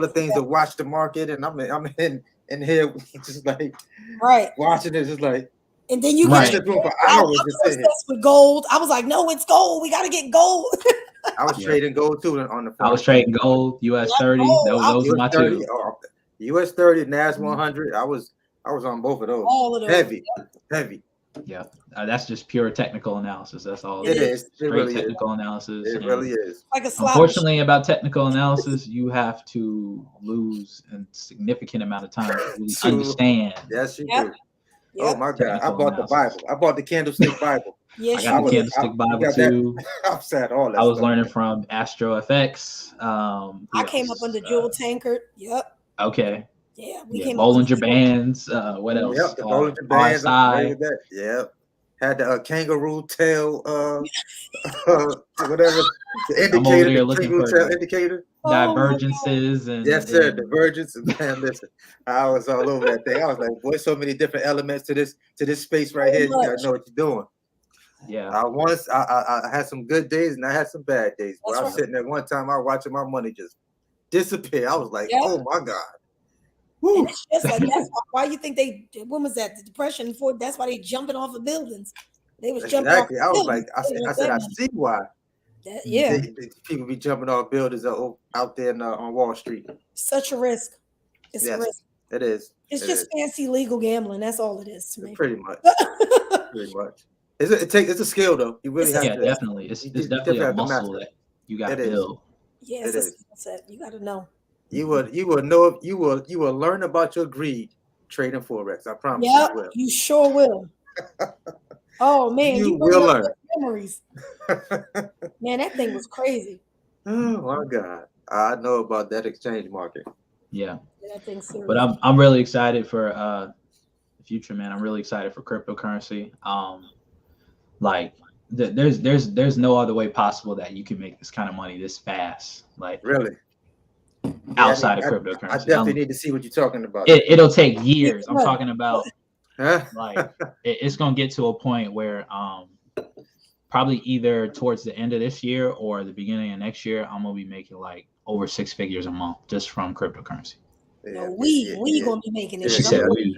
the things Yeah. to watch the market, and I'm in here just like right. watching it, just like. And then you Right. get For I hours was just sitting here. obsessed with gold. I was like, no, it's gold. We got to get gold. I was trading gold too on the phone. I was trading gold, US 30. Those are my two. US 30, NAS 100. I was on both of those. All of those. Heavy. Yeah, that's just pure technical analysis. That's all. It is. It Straight really technical analysis. It and really is. Like a slot unfortunately, about technical analysis, you have to lose a significant amount of time to really understand. Yes, you Yep. do. Yep. Oh my God! I Technical bought the Bible. I bought the Candlestick Bible. Yes, I got the you Candlestick Bible too. I've said all that. I was stuff. learning from Astro FX. I came up under Jewel Tankard. Yep. Okay. Yeah, we came Bollinger up Bands. What else? Yep, the Bollinger Bands. RSI. Yep. had the kangaroo tail, whatever, the I'm over indicator, there the looking kangaroo for tail indicator. divergences and Yes, sir. Divergence. Man, listen, I was all over that thing. I was like, boy, so many different elements to this space right here. You gotta know what you're doing. yeah. I had some good days and I had some bad days. But I was sitting there one time, I was watching my money just disappear. I was like, oh my God. And it's just like that's why you think when was that? The Depression that's why they jumping off of buildings. They was jumping off I was like, I said, I see why. People be jumping off buildings out there on Wall Street. Such a risk. It's a risk. It is. It's just fancy legal gambling. That's all it is to me. Pretty much. Pretty much. It's a skill though. You really have to. Yeah, definitely. It's definitely a muscle that you got to build. Yeah, it's a skill set. You got to know. You will learn about your greed trading forex. I promise you will. You sure will. Oh man, you will learn. Memories. Man, that thing was crazy. Oh my God, I know about that exchange market. Yeah, that thing's serious. But I'm really excited for the future, man. I'm really excited for cryptocurrency. Like there's no other way possible that you can make this kind of money this fast. Like really. Outside of cryptocurrency. I definitely need to see what you're talking about. It'll take years. I'm talking about like it's gonna get to a point where probably either towards the end of this year or the beginning of next year, I'm gonna be making like over 6 figures a month just from cryptocurrency. No, we gonna be making it. She said we.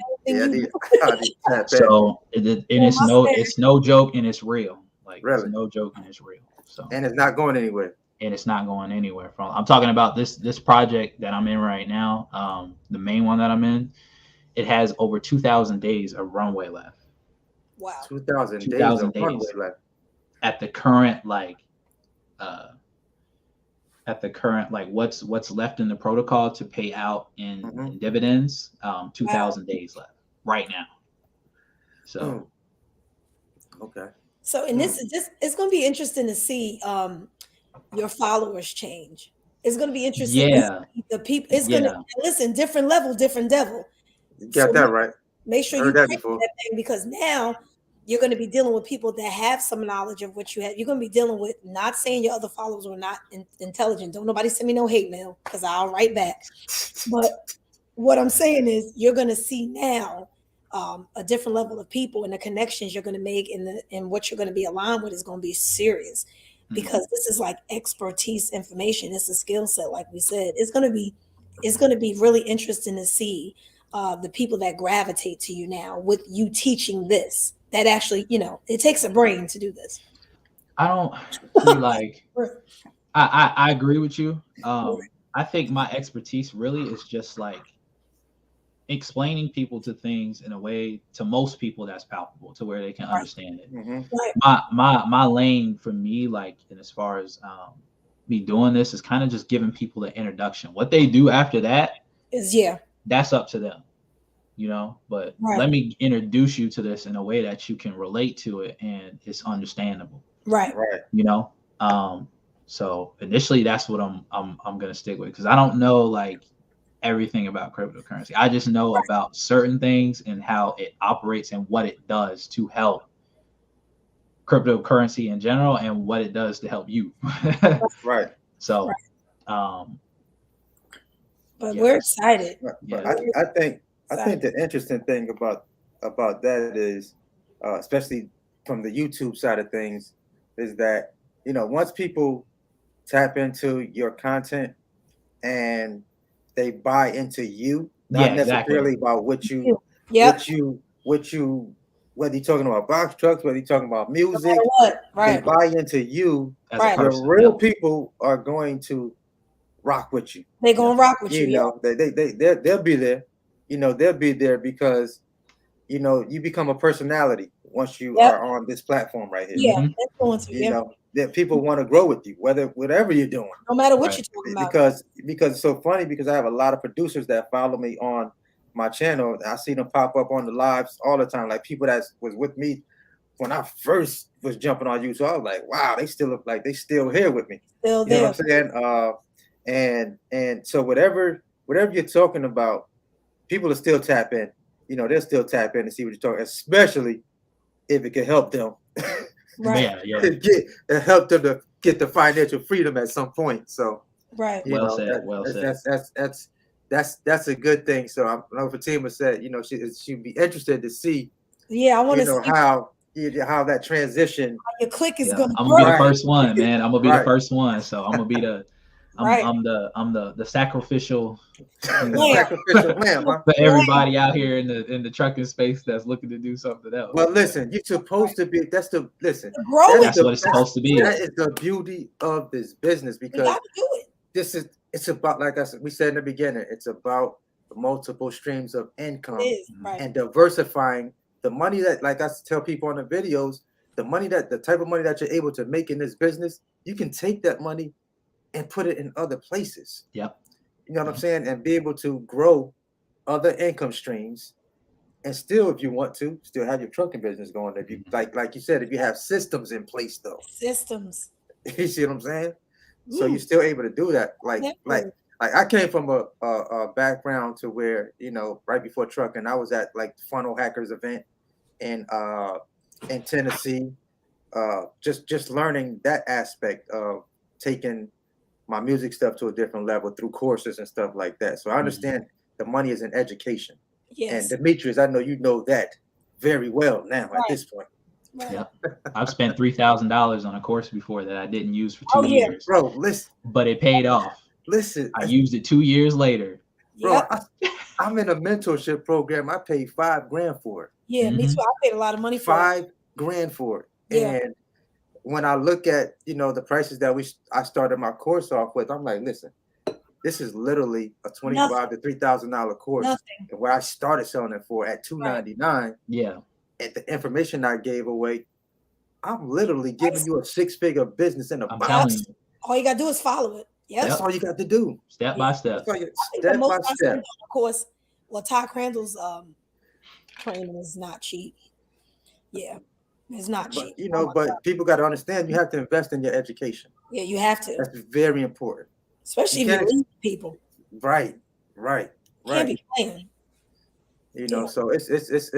So it's no joke and it's real. Like really? It's no joke and it's real. So and it's not going anywhere. And it's not going anywhere. I'm talking about this project that I'm in right now. The main one that I'm in, it has over 2,000 days of runway left. Wow. 2,000 days of runway left. At the current what's left in the protocol to pay out in dividends, 2,000 days left right now. So okay. So and this is just it's gonna be interesting to see your followers change. It's going to be interesting. Yeah, the people. It's going to listen. Different level, different devil. You got that right. Make sure you that thing because now you're going to be dealing with people that have some knowledge of what you have. You're going to be dealing with not saying your other followers were not intelligent. Don't nobody send me no hate mail because I'll write back. But what I'm saying is you're going to see now a different level of people and the connections you're going to make and what you're going to be aligned with is going to be serious. Because this is like expertise information. It's a skill set, like we said. It's gonna be really interesting to see the people that gravitate to you now with you teaching this. That actually, it takes a brain to do this. I don't see like I agree with you. I think my expertise really is just like explaining people to things in a way to most people that's palpable to where they can understand it. My lane for me, like, and as far as me doing this is kind of just giving people the introduction. What they do after that is that's up to them, but let me introduce you to this in a way that you can relate to it and it's understandable. Right. So initially that's what I'm gonna stick with because I don't know like everything about cryptocurrency. I just know about certain things and how it operates and what it does to help cryptocurrency in general and what it does to help you. Right. So, but we're excited. But I think the interesting thing about that is, especially from the YouTube side of things, is that once people tap into your content and they buy into you, not necessarily about what you, whether you're talking about box trucks, whether you're talking about music, they buy into you. The real people are going to rock with you. They're gonna rock with you. They'll be there. They'll be there because you become a personality once you are on this platform right here. That people want to grow with you, whatever you're doing, no matter what you're talking about. Because it's so funny because I have a lot of producers that follow me on my channel. I see them pop up on the lives all the time, like people that was with me when I first was jumping on YouTube. So I was like, wow, they still look like they still here with me. Still there. You know what I'm saying? And so whatever you're talking about, people will still tap in. They'll still tap in and see what you're talking, especially if it can help them. Right. Yeah. Help them to get the financial freedom at some point. So Right. you know, that's a good thing. So I know Fatima said, you know, she'd be interested to see, Yeah, I want to see how that transition. your click is going to I'm gonna be the first one, man. I'm gonna be Right. the first one. So I'm gonna be the Right. I'm the sacrificial Sacrificial lamb, huh? for everybody out here in the trucking space that's looking to do something else. Well, listen, you're supposed to be. That's what it's supposed to be. That is the beauty of this business, we because got to do it. it's about, like we said in the beginning, it's about multiple streams of income It is, right. and diversifying the money that, like I tell people on the videos, the type of money that you're able to make in this business, you can take that money and put it in other places. Yep. You know what I'm saying? And be able to grow other income streams, and still, if you want to, still have your trucking business going. If you like you said, if you have systems in place, though. Systems. You see what I'm saying? So you're still able to do that. Like I came from a background to where, you know, right before trucking, I was at like the Funnel Hackers event in Tennessee. Just learning that aspect of taking my music stuff to a different level through courses and stuff like that. So I understand the money is in education. Yes. And Demetrius, I know you know that very well now at this point. Right. Yep. I've spent $3,000 on a course before that I didn't use for 2 years. Bro, listen. But it paid off. Listen. I used it 2 years later. Bro, I'm in a mentorship program. I paid $5,000 for it. Yeah, me too. I paid a lot of money for it. $5,000 for it. Yeah. And when I look at, you know, the prices that I started my course off with, I'm like, listen, this is literally a $2,500 to $3,000 course. Nothing. And where I started selling it for at $299. Yeah. And the information I gave away, I'm literally giving you a 6-figure business in a box. Telling you. All you got to do is follow it. Yes. That's all you got to do. Step by step. Step by step. Of course, well, Todd Crandall's training is not cheap. Yeah, it's not cheap. You know, but people got to understand, you have to invest in your education. Yeah, you have to. That's very important. Especially if you lead people. Right. Can't be playing. You know, so it's serious.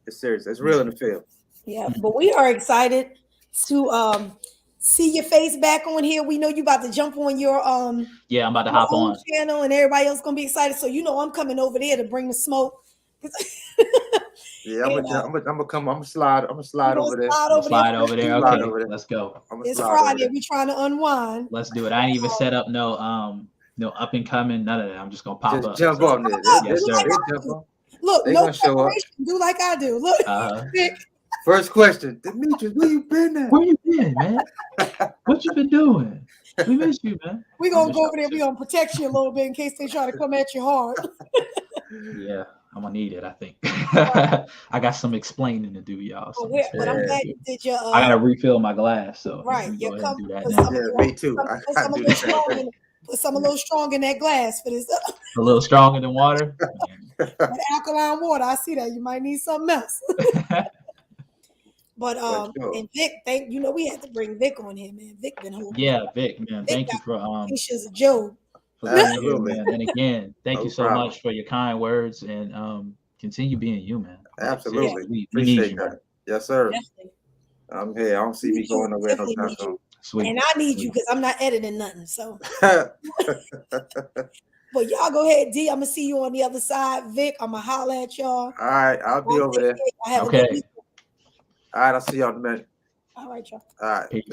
It's serious. It's real in the field. Yeah, but we are excited to see your face back on here. We know you about to jump on your I'm about to hop on channel, and everybody else gonna be excited. So you know I'm coming over there to bring the smoke. Yeah, I'm gonna slide over there. Slide over there. Okay, let's go. It's Friday. We trying to unwind. Let's do it. I ain't even set up no up and coming, none of that. I'm just gonna pop up. Jump on there. Yes, sir. Look, they no show up. Do like I do. Look. First question, Demetrius, where you been at? Where you been, man? What you been doing? We miss you, man. We're gonna go over there. We're gonna protect you a little bit in case they try to come at you hard. Yeah, I'm gonna need it, I think. I got some explaining to do, y'all. But I'm glad you did your I gotta refill my glass, so right. go ahead and do that now. Yeah, me too. Put some a little strong in that glass for this. A little stronger than water. That alkaline water. I see that. You might need something else. But and Vic, we had to bring Vic on here, man. Vic been holding. Yeah, Vic, man. Thank you for She's a joke. Absolutely, man. And again, thank you so much for your kind words, and continue being you, man. Absolutely. We need you, man. Yes, sir. Definitely. I'm here. I don't see me going away no time soon. Sweet. And I need you because I'm not editing nothing. So but y'all go ahead, D. I'm gonna see you on the other side. Vic, I'm gonna holler at y'all. All right, I'll be over there. Okay. All right, I'll see y'all in a minute. All right, y'all. All right. Peace.